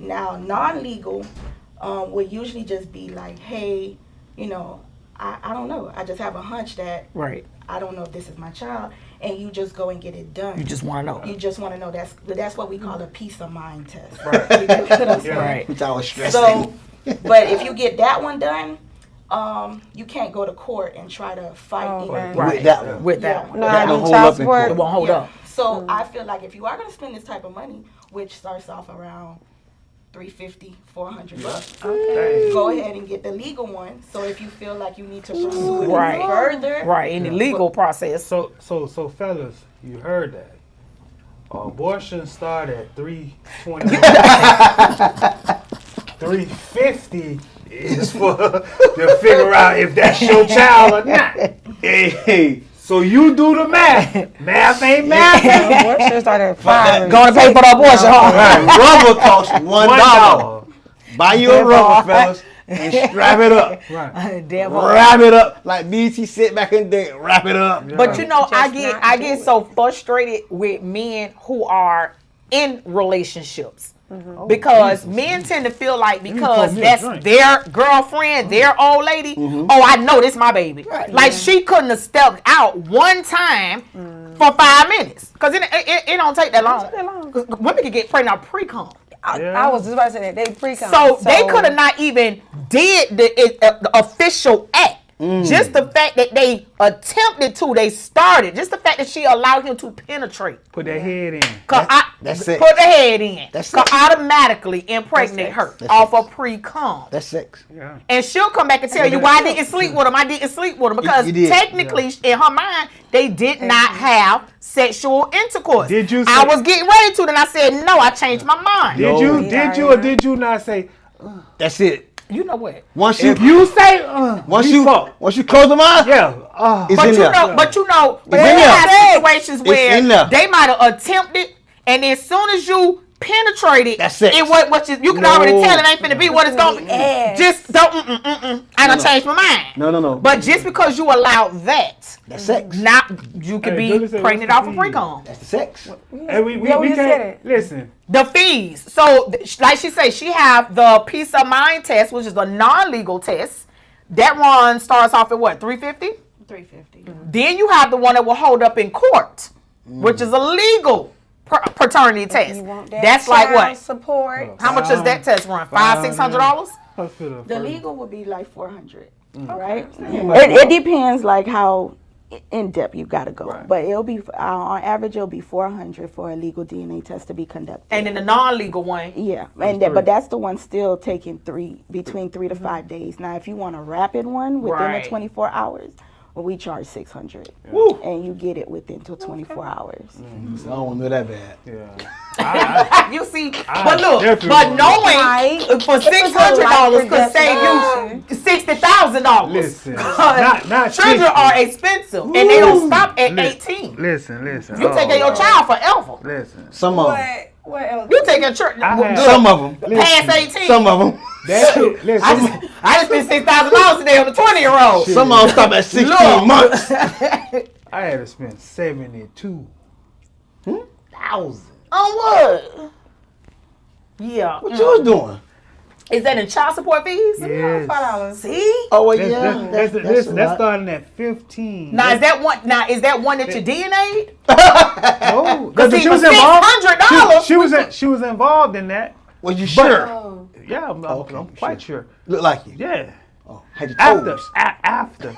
Now, non-legal would usually just be like, hey, I don't know. I just have a hunch that Right. I don't know if this is my child, and you just go and get it done. You just want to know. You just want to know. That's what we call a peace of mind test. Right. You get what I'm saying? Right. Which I was stressing. So, but if you get that one done, you can't go to court and try to fight Oh, either. Right. With that one. With that one. No, That I don't do hold child up in support. It won't hold Yeah. up. So I feel like if you are going to spend this type of money, which starts off around $350, $400. Dang. Go ahead and get the legal one. So if you feel like you need to pursue it Right. further, Right, in the legal process. So fellas, you heard that. Abortion start at 320. 350 is for to figure out if that's your child or not. Hey, So you do the math. Math ain't math. Abortion started at 5. Going to pay for the abortion, huh? right. Rubber costs $1. Buy you a rubber, fellas, and strap it up. Right. Devil. Wrap it up like BT said back in the day. Wrap it up. But you know, I Just not get do it. so frustrated with men who are in relationships. Because men tend to feel like because me a that's drink. their girlfriend, their old lady, oh, I know this my baby. Like she couldn't have stepped out one time for 5 minutes. Because it don't take that long. Women can get pregnant pre-cum. I was just about to say that. They pre-com. So they could have not even did the official act. Just the fact that they attempted to, they started. Just the fact that she allowed him to penetrate. Put that head in. That's it. Put the head in. That's Could it. automatically impregnate her That's off it. of pre-cum. That's sex. Yeah. And she'll come back and tell you why I didn't sleep with him. I didn't sleep with him because You did. technically, in her mind, they did not have sexual intercourse. Did you I say- was getting ready to, then I said no. I changed my mind. Did you or did you not say? That's it. You know what? Once you If you say once you you fuck. once you close them eyes, Yeah. it's But in you there. know, but you know, in we there. have situations where in there. they might have attempted, and as soon as you penetrated, That's sex. it what you can already tell it ain't finna be what it's gonna be. Yes. Just don't. I done changed my mind. No. But just because you allow that, That's sex. not you could Hey, be Julie said, pregnant what's off the of fees? pre-com. That's the sex. Hey, we Yeah, we just said can't it. listen. The fees. So, like she said, she have the peace of mind test, which is a non-legal test. That one starts off at what, $350? $350. Then you have the one that will hold up in court, which is a legal paternity test. You want that That's like child what? support. How much does that test run? $500-$600? The legal would be like $400, right? Right. It depends like how in depth you gotta go, but it'll be on average it'll be $400 for a legal DNA test to be conducted. And then the non-legal one, Yeah, but that's the one still taking between 3 to 5 days. Now, if you want a rapid one within Right. the 24 hours, well, we charge $600, and you get it within 24 hours. I don't want to know that bad. Yeah. you see, but look, definitely but want knowing Right. for $600 could save you $60,000. Listen. Not Children $60. are expensive, and they don't stop at 18. Listen. You take care of your child forever. Listen. Some of them. What else? You take a church had- Some of them. past 18. Some of them. That shit. Listen. I just spent $6,000 today on a 20-year-old. Some of them stop at 16 Look. months. I had to spend 72,000. On what? Yeah. What you was doing? Is that in child support fees? Yes. $5. See? Oh, well, That's, yeah. that's a that's lot. starting at 15. Now is that one that you DNA'd? No, Cause see, she for was involved. $600. She was involved in that. Was you sure? Yeah, I'm quite sure. Look like you. Yeah. Oh, had your After, toes. after,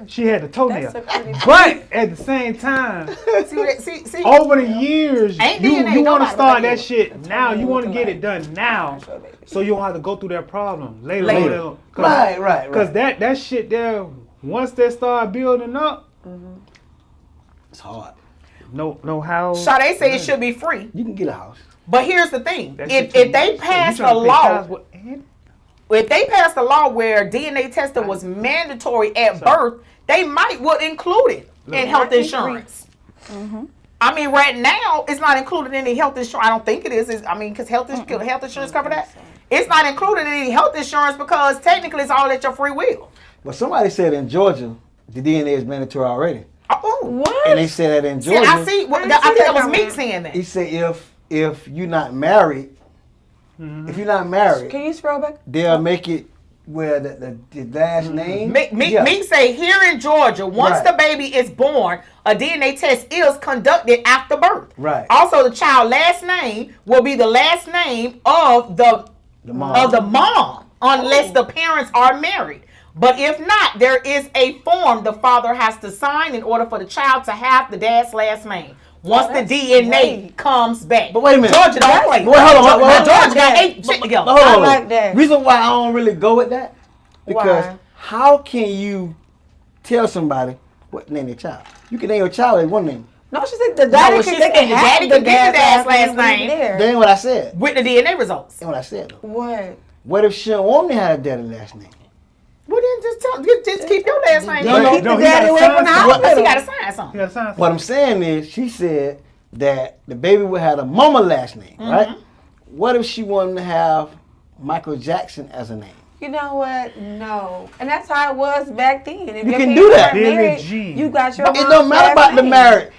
she had the toenail. That's a pretty- But at the same time, See. over the years, Ain't you DNA want to nobody start but that you. shit now. You want to get it done now, so you don't have to go through that problem later. Later. Right. Because that shit there, once they start building up, It's hard. no how. Sade say it should be free. You can get a house. But here's the thing. That If shit they too- passed you a trying to pay law, child support and- if they passed a law where DNA testing was mandatory at birth, they would include it in health insurance. I mean, right now it's not included in any health insurance. I don't think it is. Because health insurance cover that. It's not included in any health insurance because technically it's all at your free will. But somebody said in Georgia, the DNA is mandatory already. Oh, What? And they said that in see, Georgia. I see. I think that was Meek saying that. He said if you're not married, if you're not married, Can you scroll back? they'll make it where the last name. Meek say here in Georgia, once Right. the baby is born, a DNA test is conducted after birth. Right. Also, the child's last name will be the last name of the mom, unless the parents are married. But if not, there is a form the father has to sign in order for the child to have the dad's last name. once the DNA comes back. But wait a minute. Georgia don't play. But wait, hold on. Now, Hold on. Georgia got 8 shit together. But hold on. I like that. Reason why I don't really go with that, because Why? how can you tell somebody what name their child? You can name your child with one name. No, she said the daddy what can she they said, can the have daddy the can get his dad's last name. there. That ain't what I said. With the DNA results. That's what I said though. What? What if she don't want to have a daddy last name? Well, then just keep your last name. No, Keep the he daddy gotta away sign from the something. Because he hospital. got to sign something. Yeah, sign What I'm saying is, she said that the baby would have a mama last name, right? What if she wanted to have Michael Jackson as a name? You know what? No. And that's how it was back then. If You your can parents do that. weren't Billie married, Jean. you got your But it mom's don't matter last about the name. marriage.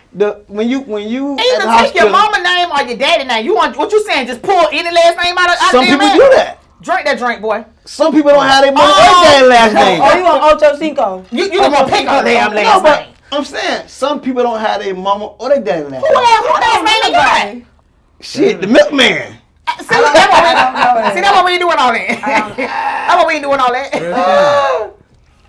When you Either at the take your hospital, mama name or your daddy name. You want what you saying? Just pull any last name out of some there, people man? do that. Drink that drink, boy. Some people don't have their mama or daddy last name. Oh, you want Ocho Cinco? You don't want to pick her damn No, last but name. I'm saying some people don't have their mama or their daddy last Who name. last name you got? Shit, the milkman. See, that's why we ain't doing all that. That's why we ain't doing all that.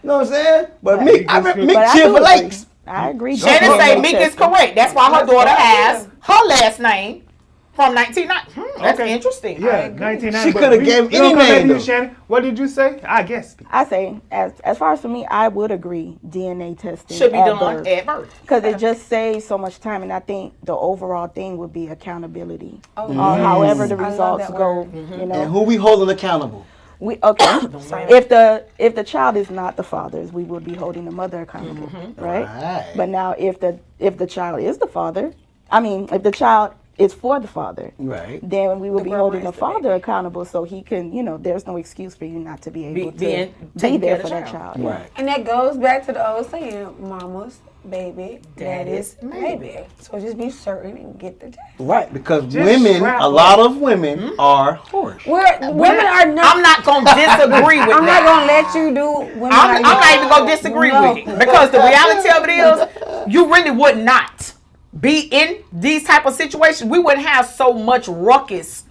You know what I'm saying? But Mick, I remember But Mick I cheer do for agree. Lakes. I agree. Shannon DNA say Meek is testing. correct. That's why her daughter has her last name from 1990. That's Okay. interesting. Yeah, 1990. She but coulda we- gave we any gonna come back name, to you, though. Shannon. What did you say? I guess. I say, as far as for me, I would agree DNA testing Should be at done birth. at birth. Because it just saves so much time, and I think the overall thing would be accountability. Oh, However the I love results that go, word. you And know. who we holding accountable? We okay. if the child is not the father's, we would be holding the mother accountable, right? Right. But now if the child is the father, I mean, if the child is for the father, Right. then we would be holding grandma the is the father accountable, so he can, you know, there's no excuse for you not to be able to be taking care there of for the that child. child. Right. And that goes back to the old saying, mama's baby, Daddy's daddy's baby. So just be certain and get the test. Right, because Just women, strap a lot of women are whores. Women are not. I'm not going to disagree with I'm that. not gonna let you do. Women I'm are not even going to disagree No. with it. Because the reality of it is, you really would not be in these type of situations. We wouldn't have so much ruckus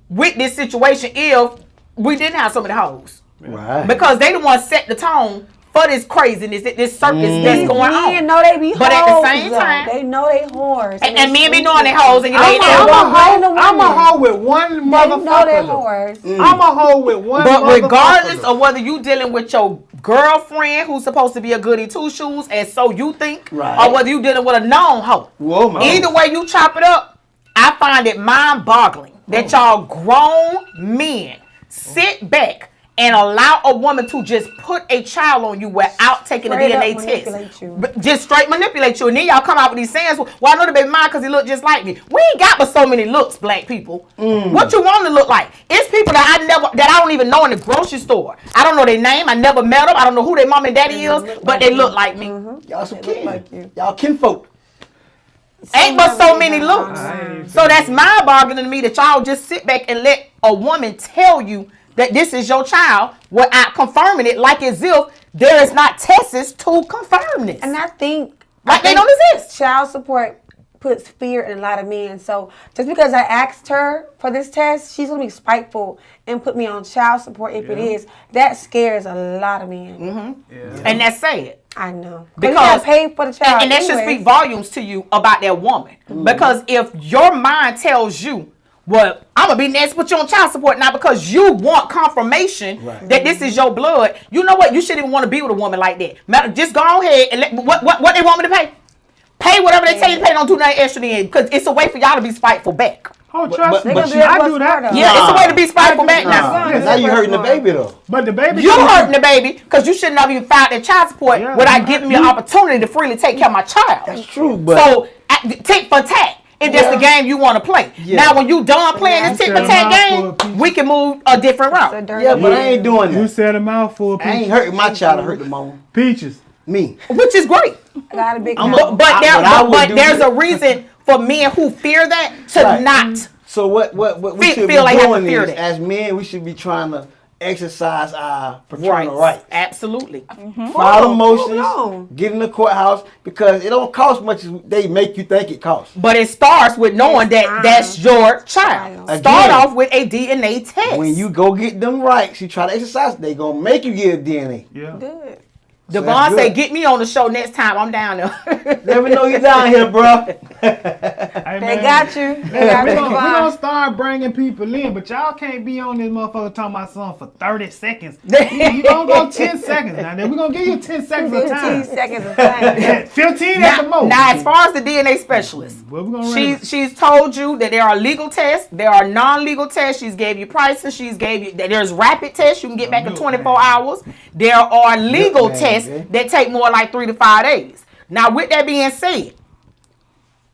with this situation if we didn't have so many hoes. Right. Because they the ones set the tone for this craziness, this circus that's going Men on. know they be But at the hoes, same though. time- they know they whores. And men be knowing they hoes and you I'm ain't a know. I'm a hoe with one They know they motherfucker. whores. I'm a hoe with one But motherfucker. regardless of whether you dealing with your girlfriend who's supposed to be a goody two shoes, and so you think, Right. or whether you dealing with a known hoe. Whoa, man. Either way you chop it up, I find it mind-boggling that y'all grown men sit back and allow a woman to just put a child on you without taking a Straight up DNA test. manipulate you. But just straight manipulate you. And then y'all come out with these sayings, well, I know the baby mine because he look just like me. We ain't got but so many looks, black people. What you want to look like? It's people that I don't even know in the grocery store. I don't know their name. I never met them. I don't know who their mom and daddy is, but they look like me. Y'all some kin. like you. Y'all kinfolk. Ain't but so many looks. ain't So that's mind-boggling to me that y'all just sit back and let a woman tell you that this is your child without confirming it, like as if there is not tests to confirm this. And I think Like they think don't exist. Child support puts fear in a lot of men. So just because I asked her for this test, she's gonna be spiteful and put me on child support if it is. That scares a lot of men. And that's sad. I know. Because- you gotta pay for the child. And that should anyway. speak volumes to you about that woman. Because if your mind tells you, well, I'm going to be next to put you on child support now because you want confirmation that this is your blood, you know what? You shouldn't even want to be with a woman like that. Just go ahead and let, what they want me to pay? Pay whatever they tell you to pay. Don't do nothing extra then because it's a way for y'all to be spiteful back. Oh, trust me. but I do that. Yeah, it's a way to be spiteful back now. Nah, now you hurting the baby though. But the baby. You hurting the baby because you shouldn't have even filed that child support Yeah. without giving me an opportunity to freely take care of my child. That's true, but So, tick for tack. If that's the game you want to play. Yeah. Now, when you done playing this tick for tack game, we can move a different It's a route. dirty yeah, but I ain't doing You that. said a mouthful of I ain't peaches. hurting my child to hurt the mama. Peaches. Me. Which is great. I got a big I'm mouth. a- But I would there's do a reason for men who fear that to Right. not. So what we should Feel be like have to doing fear is, that. as men, we should be trying to exercise our paternal rights. Absolutely. File the on. motions, get in the courthouse, because it don't cost much as they make you think it costs. But it starts with knowing that that's your child. Again. Start off with a DNA test. When you go get them rights, you try to exercise, they gonna make you get a DNA. Yeah. Good. So Devon that's say, good. get me on the show next time. I'm down there. Let me know you down here, bro. Hey, They man. got you. They got We you. gonna start bringing people in, but y'all can't be on this motherfucker talking about something for 30 seconds. You gonna go 10 seconds now. Then we gonna give you 10 seconds of 15 time. seconds of time. 15 at the most. Now, as far as the DNA specialist, What we gonna run? she's told you that there are legal tests, there are non-legal tests. She's gave you prices. She's gave you that there's rapid tests you can get back in 24 hours. There are legal tests that take more like 3 to 5 days. Now, with that being said,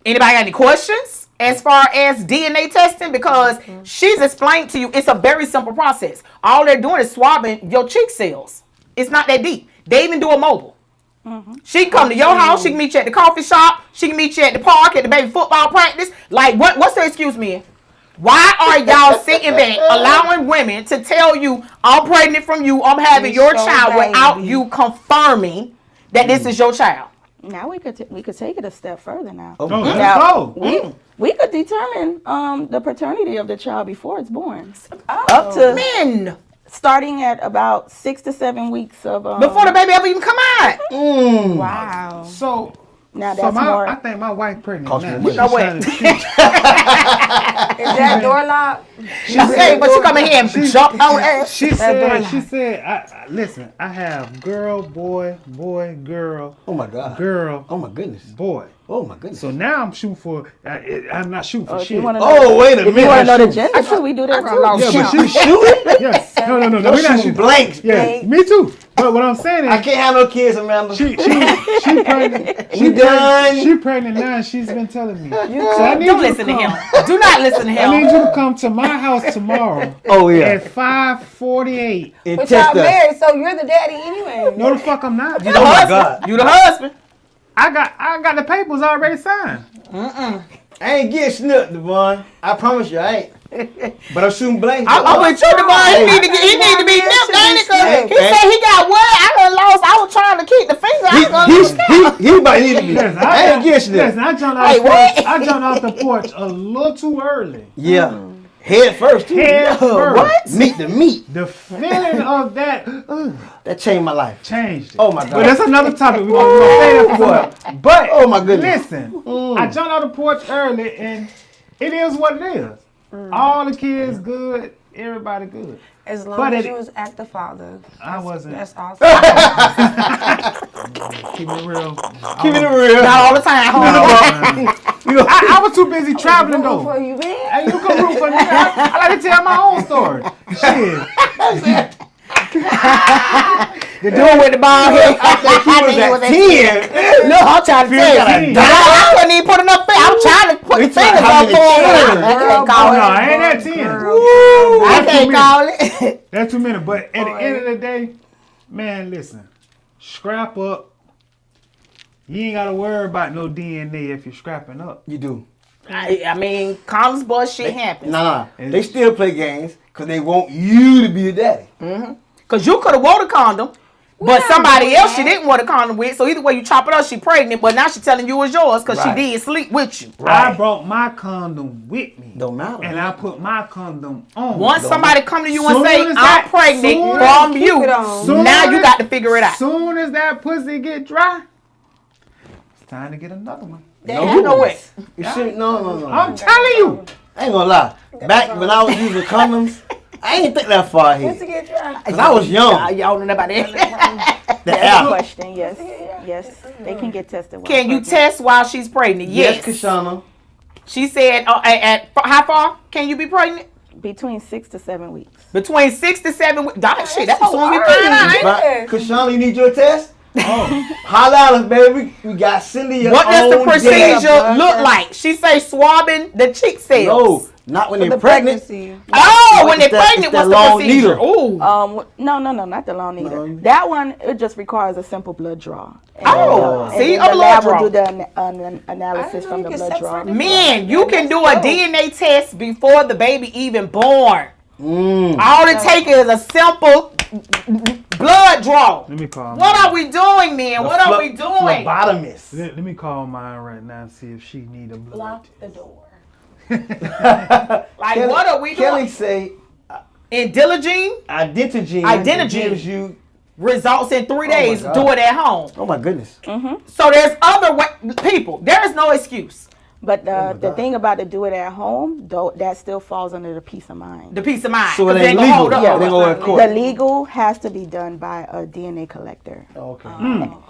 anybody got any questions as far as DNA testing? Because she's explained to you it's a very simple process. All they're doing is swabbing your cheek cells. It's not that deep. They even do a mobile. She can come to your house. She can meet you at the coffee shop. She can meet you at the park, at the baby football practice. Like, what's the excuse me? Why are y'all sitting back allowing women to tell you, I'm pregnant from you, I'm having your child without you confirming that this is your child? Now we could take it a step further now. Oh, Now, let's go. we could determine the paternity of the child before it's born. Up to Men, starting at about 6 to 7 weeks of before the baby ever even come out. Wow. So, now so that's more. I think my wife pregnant Cost now. me She's No way. trying to- Is that door locked? Okay, but you come in here and jump on ass. She said, listen, I have girl, boy, boy, girl, Oh my God. girl, Oh my goodness. boy. Oh my goodness. So now I'm shooting for, I'm not shooting for If shit. you want to know, Oh, wait a if you want to know minute. the gender, should we do that too? Yeah, but You she, shooting? yes. No, we're not Shooting shooting. blanks. Yeah, me too. But what I'm saying I is, can't have no kids, Amanda. she pregnant. You done? She pregnant now, and she's been telling me. So I need Don't you listen to come. him. Do not listen to I need him. you to come to my house tomorrow Oh yeah. at 5:48. And But test y'all us. married, so you're the daddy anyway. No, the fuck I'm not. You the Oh my husband. God. You the husband. I got the papers already signed. I ain't getting snipped, Devon. I promise you, I ain't. But I'm shooting blanks. I'm with you, Devon. He need to be nipped, ain't it? 'Cause he said he got what? I done lost. I was trying to keep the finger. I was gonna He might need to be. Listen, I ain't getting snipped. Listen, I jumped out Wait, the porch. what? I jumped off the porch a little too early. Yeah. Head first, too. Head first. What? Meet the meat. The feeling of that That changed my life. changed it. Oh my God. But that's another topic. We're gonna stay there for some. But Oh my goodness. listen, I jumped off the porch early, and it is what it is. All the kids good, everybody good. As long But as it- you was at the father. I wasn't. That's awesome. Keeping it real. Keep it real. Not all the time. I was too busy traveling Rooting for though. you, man. And you can root for me. I like to tell my own story. Shit. The dude with the bald head. He was at 10. No, I'm trying to tell gotta you. die. I couldn't even put enough finger. I'm trying to put We the fingers trying up to for have him. many I can't Oh call no, it. I ain't at 10. I can't call it. That's 2 minutes. But at the end of the day, man, listen. Scrap up. You ain't gotta worry about no DNA if you're scrapping up. You do. I mean, Collins boy shit happens. Nah. They still play games because they want you to be the daddy. Cause you could have wore the condom, but somebody else she didn't want a condom with. So either way you chop it up, she pregnant. But now she telling you it's yours because Right. she did sleep with you. I brought my condom with me. Don't matter. And I put my condom on. Once somebody come to you and Soon say, as I'm that- pregnant soon from as- you, keep it on. Soon now you as- got to figure it out. Soon as that pussy get dry, it's time to get another one. No way. You should, no. I'm telling you. I ain't gonna lie. Back when I was using condoms, I ain't think that far Just to ahead. get dry. Cause I was young. Y'all know about that. The That's a app. question. Yes, they can get tested. while Can you pregnant. test while she's pregnant? Yes, Yes. Kashana. She said, at how far can you be pregnant? Between 6 to 7 weeks. Between 6 to 7 weeks. Dog, shit, that's so soon we early. find out, ain't it? Right. Kashana, you need your test? Holla at us, baby. We got Cindy your What does the own procedure daddy. look like? She say swabbing the cheek cells. No, not when they're The pregnant. pregnancy. Oh, when It's they're that- pregnant, it's what's that the long procedure? needle. Ooh. No, not the long needle. No. That one, it just requires a simple blood draw. And, Oh, and see, then a the blood lab draw. will do the analysis I from didn't know the you blood could draw. separate Man, you can do a DNA test before the baby even born. Mm. All it takes is a simple blood draw. Let me call. What are we doing, man? What are we doing? Phlebotomist. Let me call mine right now and see if she need a blood. Lock the door. Like, Kelly- what are we Kelly doing? say In Diligene, identigene. Identigene. gives you. results in 3 my days. God. Do it at home. Oh my goodness. So there's other people. There is no excuse. But the thing about to do it at home, though, that still falls under the peace of mind. The peace of mind. So it 'cause ain't they gonna legal. hold up. Yeah, they go in court. The legal has to be done by a DNA collector. Okay.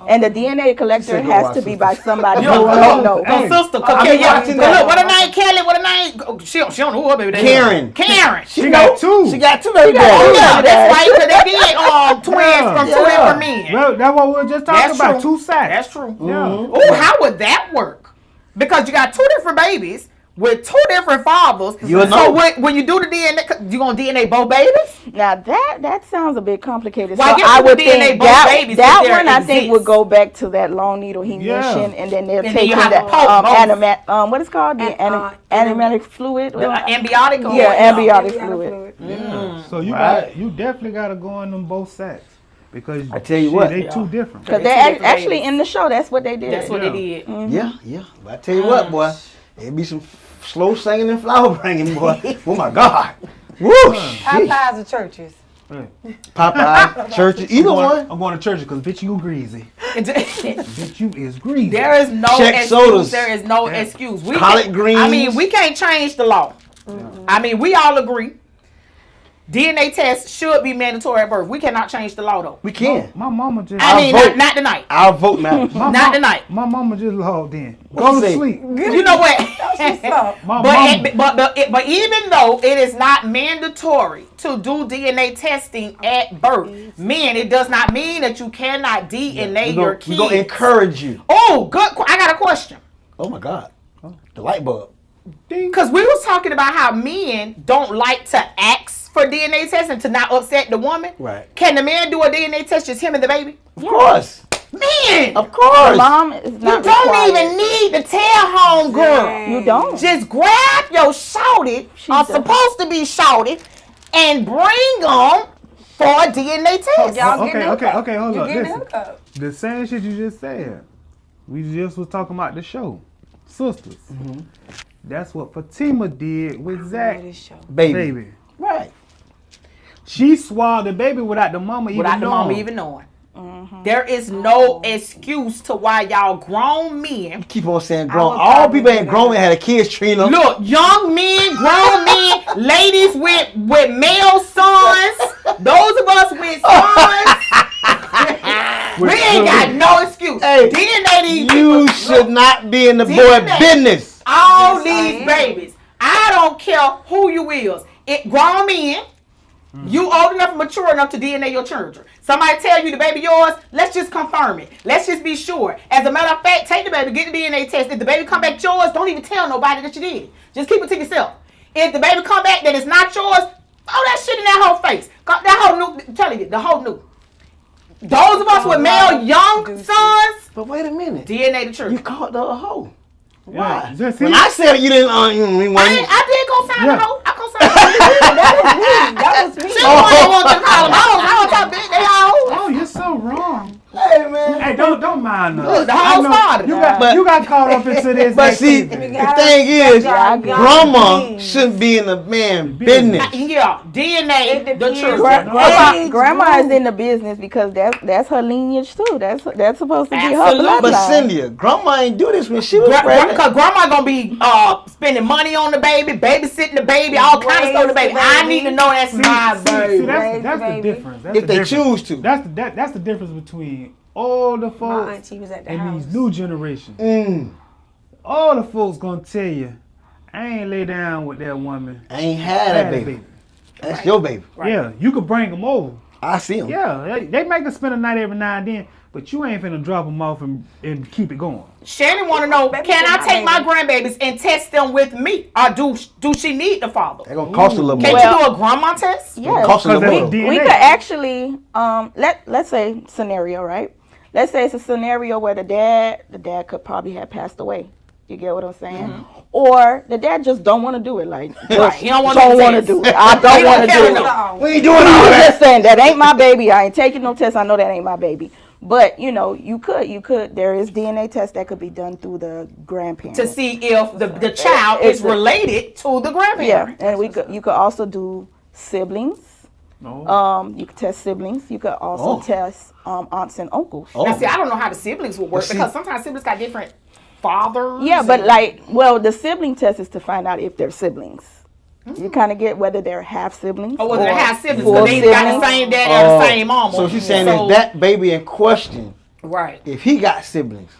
And the DNA collector said go has watch to be this. by somebody Yo, who don't know. Her sister, I be yeah. watching But that. look, what her name? Kelly. What her name? She don't know who her baby daddy is. Karen. Karen. She got two. She got two baby Oh daddies. yeah, that's right. Cause they did twins from two Yeah. different men. Well, that's what we were just talking That's about. true. 2 sacks. That's true. Yeah. Oh, how would that work? Because you got two different babies with two different fathers. You'll so know. when you do the DNA, you gonna DNA both babies? Now that sounds a bit complicated. Well, I so guess I you would would DNA think both that babies that if there one I think exists. would go back to that long needle hemotion, Yeah. and then they'll And then take you in have that to poke both. what is it called? The And, animatic fluid. The ambiotic. Or Yeah, what? ambiotic fluid. So you Right. got, you definitely got to go in them both sacks because I tell you shit, what. they two different. Because They're they two different actually babies. in the show, that's what they did. That's what Yeah. they did. Yeah, yeah. But I tell you what, boy, it be some slow singing and flower bringing, boy. Oh my God. Woo! shit. Popeyes or churches? Popeye, churches, either one. I'm going to church because bitch you greasy. Bitch you is greasy. There is no Check excuse. sodas. There is no excuse. We Collard can't- greens. I mean, we can't change the law. I mean, we all agree. DNA tests should be mandatory at birth. We cannot change the law though. We can. My mama just. I mean, vote. not tonight. Our vote matters. Not tonight. My mama just logged in. What Go you to say? sleep. You know what? My But, mama. but even though it is not mandatory to do DNA testing at birth, men, it does not mean that you cannot DNA your We're kids. going to encourage you. Oh, good. I got a question. Oh my God. The light bulb. Because we was talking about how men don't like to ask for DNA testing to not upset the woman. Right. Can the man do a DNA test, just him and the baby? Of course. Man, Of course. Mom is you not don't required. even need to tell home girl. You don't. Just grab your shouted, are does. supposed to be shouted, and bring them for a DNA test. Y'all Okay, getting okay, hold You up. getting Listen. hooked up. The same shit you just said. We just was talking about the show. Sisters. That's what Fatima did with Zach. This show. Baby. Right. She swallowed the baby without the mama even Without the knowing. mama even knowing. There is no excuse to why y'all grown men. Keep on saying grown. would All probably people do ain't grown and had a kids, Trina. Look, young men, grown men, ladies with male sons, those of us with sons, we ain't got no excuse. Hey, DNA these You people, should not be in the boy DNA. business. all Yes, I these am. babies. I don't care who you is. It grown men. You old enough, mature enough to DNA your children. Somebody tell you the baby yours, let's just confirm it. Let's just be sure. As a matter of fact, take the baby, get the DNA test. If the baby come back yours, don't even tell nobody that you did. Just keep it to yourself. If the baby come back that it's not yours, throw that shit in that whole face. That whole new, I'm telling you, the whole new. Those of us with male young sons, But wait a minute. DNA the children. You called her a hoe. Yeah, Why? just When see? I said it, you didn't. I did go sign Yeah. the hoe. I go sign the hoe. That was me. She don't want to call them hoes. I don't talk big. They hoes. Oh, you're so wrong. Hey man. Hey, don't mind us. Look, the I whole know started. You got caught up into this. But see, activity. the thing is, Yeah, grandma yeah. shouldn't be in the man business. Yeah, DNA It the depends. children. Grandma is in the business because that's her lineage too. That's supposed to be Absolutely. her But bloodline. Cynthia, grandma ain't do this when she was pregnant. Because grandma gonna be spending money on the baby, babysitting the baby, all kinds of stuff. The baby. I need to know that's my See, baby. that's the baby. difference. That's If the they difference. choose to. That's the difference between all the My folks auntie was at the and house. these new generations. Mm, All the folks gonna tell you, I ain't lay down with that woman. I ain't had I that had a baby. That's your baby. Yeah, you could bring them over. I see him. Yeah, they make us spend a night every now and then, but you ain't finna drop them off and keep it going. Shannon want to know: Baby, can I my take my baby. grandbabies and test them with me, or do she need the father? They're gonna cost a little Can more. you do a grandma test? Yes. Cost a little Because more. that's We DNA. could actually let's say scenario, right? Let's say it's a scenario where the dad could probably have passed away. You get what I'm saying? Or the dad just don't want to do it. Like just He don't want don't to want to do it. I don't want to care do it. enough. We ain't doing all I'm that. just saying that ain't my baby. I ain't taking no test. I know that ain't my baby. But you know, you could. There is DNA tests that could be done through the grandparents. To see if the child It's is related to the grandparent. Yeah, and you could also do siblings. No. You could test siblings. You could also test aunts and uncles. Now, see, I don't know how the siblings will work see- because sometimes siblings got different fathers. Yeah, but and- like, well, the sibling test is to find out if they're siblings. You kind of get whether they're half siblings. or whether they or have siblings, full because they got the siblings. same daddy or the same mama. So she's saying So- if that baby in question, right, if he got siblings,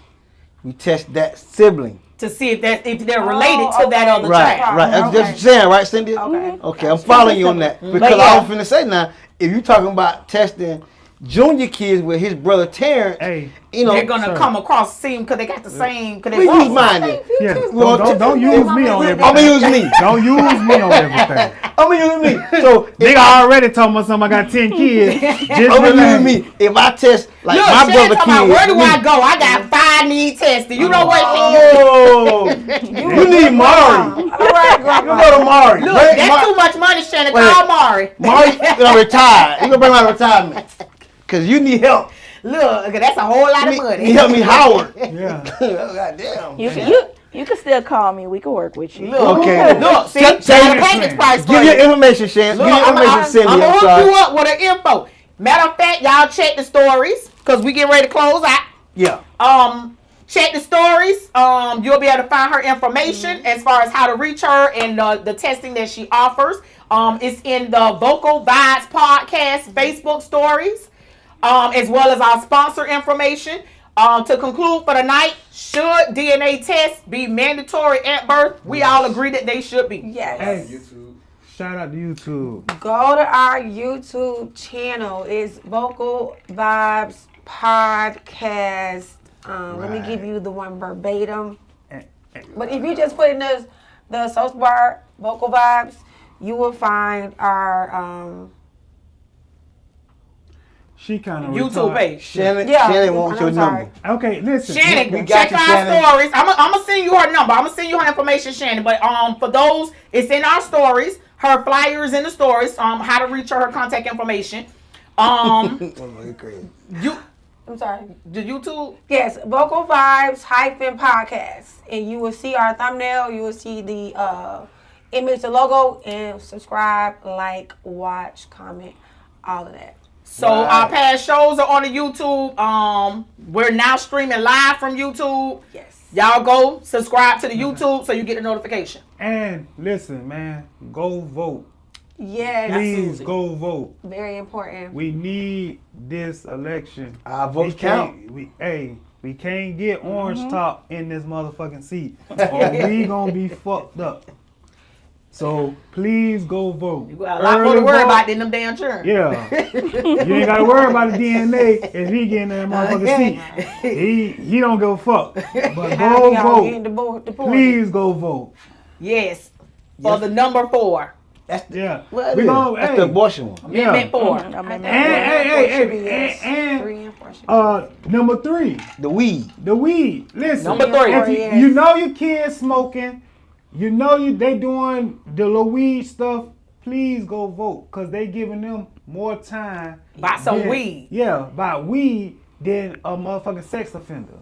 we test that sibling. to see if they're related to that other Right, child. right. That's Okay. what you're saying, right, Cindy? Okay. Okay, I'm following you on that. Because But I yeah. was finna say now, if you talking about testing Junior kids with his brother Terrence, Hey, you know, They're gonna Sir. come across the scene because they got the same. Cause they we both- use mine then. yeah. Well, Don't use me on I'm everything. gonna use me. Don't use me on everything. I'm gonna use me. So Nigga already told me something. I got 10 kids. Just I'm gonna relax. use me. If I test like Look, my Shannon brother talking about, kids, where do me. I go? I got 5 need tested. You know what? Oh, you need Mari. All right, You grandma. go to Mari. Look, Bring that's too much money, Shannon. Wait. Call Mari. Mari gonna retire. You gonna bring my retirement because you need help. Look, that's a whole lot of You money. need help me, Howard. Yeah. God damn. You can still call me. We can work with you. Look, Okay. look, see, Tell- that's tell the me- package price for Give you. your information, Shan. Give Look, your information, Cindy. I'm I'm gonna hook sorry. you up with an info. Matter of fact, y'all check the stories because we get ready to close out. Yeah. Check the stories. You'll be able to find her information as far as how to reach her and the testing that she offers. It's in the Vocal Vibes Podcast Facebook stories, as well as our sponsor information. To conclude for the night, should DNA tests be mandatory at birth? We all agree that they should be. Yes. Hey, YouTube. shout out to YouTube. Go to our YouTube channel. It's Vocal Vibes Podcast. Let me give you the one verbatim. But if you just put in the search bar Vocal Vibes, you will find our She kind of YouTube page. Shannon, Yeah, Shannon wants your I'm sorry. number. Okay, listen. Shannon, we got check you, our Shannon. stories. I'm gonna send you her number. I'm gonna send you her information, Shannon. But for those, it's in our stories. Her flyers in the stories. How to reach her contact information. You I'm sorry. the YouTube. Yes, Vocal Vibes Podcast. And you will see our thumbnail, you will see the image, the logo, and subscribe, like, watch, comment, all of that. So our past shows are on the YouTube. We're now streaming live from YouTube. Yes. Y'all go subscribe to the YouTube so you get a notification. And listen, man, go vote. Yes. Please go vote. Very important. We need this election. Our votes We can't- count. We can't get Orange Top in this motherfucking seat, or we gonna be fucked up. So please go vote. You got a lot more to Early worry vote. about than them damn churn. Yeah, you ain't gotta worry about the DNA if he get in that motherfucking seat. He don't give a fuck. But go Y'all getting vote. the board. Please go vote. Yes. For the number 4. Yeah, What we is it? gonna. That's Hey, the abortion one. Amendment 4. And 3 and 4 should be number 3. The weed. The weed. Listen. Number 3. If yes. you know your kids smoking, you know they doing the little weed stuff, please go vote. Cause they giving them more time. Buy some than- weed. Yeah, buy weed than a motherfucking sex offender.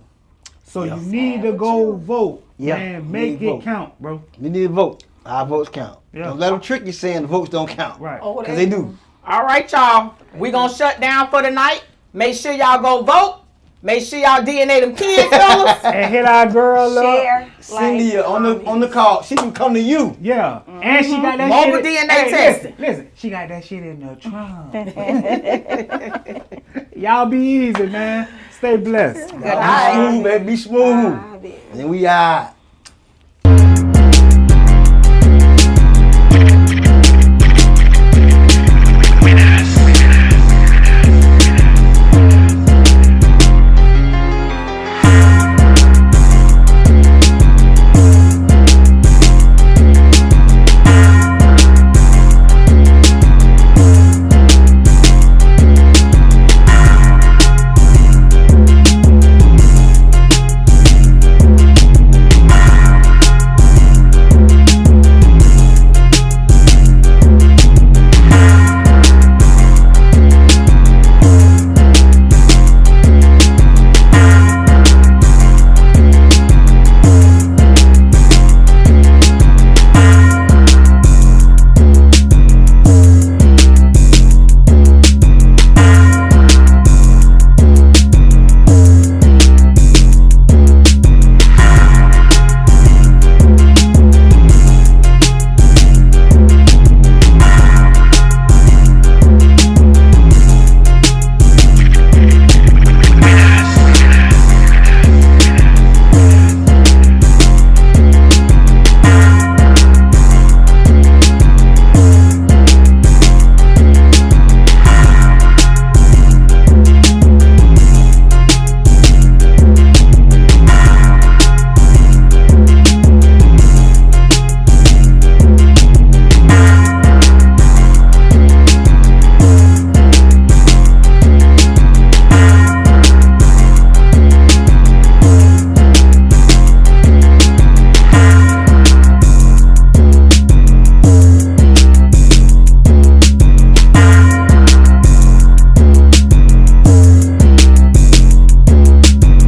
So you need to go vote. Yeah, Man, you make need to it vote. count, bro. We need to vote. Our votes count. Yeah. Don't let them trick you saying the votes don't count. Right. Oh, Because they do. All right, y'all. We gonna shut down for the night. Make sure y'all go vote. Make sure y'all DNA them kids, fellas. And hit our girl up. Share, Cindy like, on the call. She can come to you. Yeah. And she got that Mobile shit. DNA testing. Listen, she got that shit in the trunk. Y'all be easy, man. Stay blessed. Be smooth, baby. Be smooth. I bet. And we are.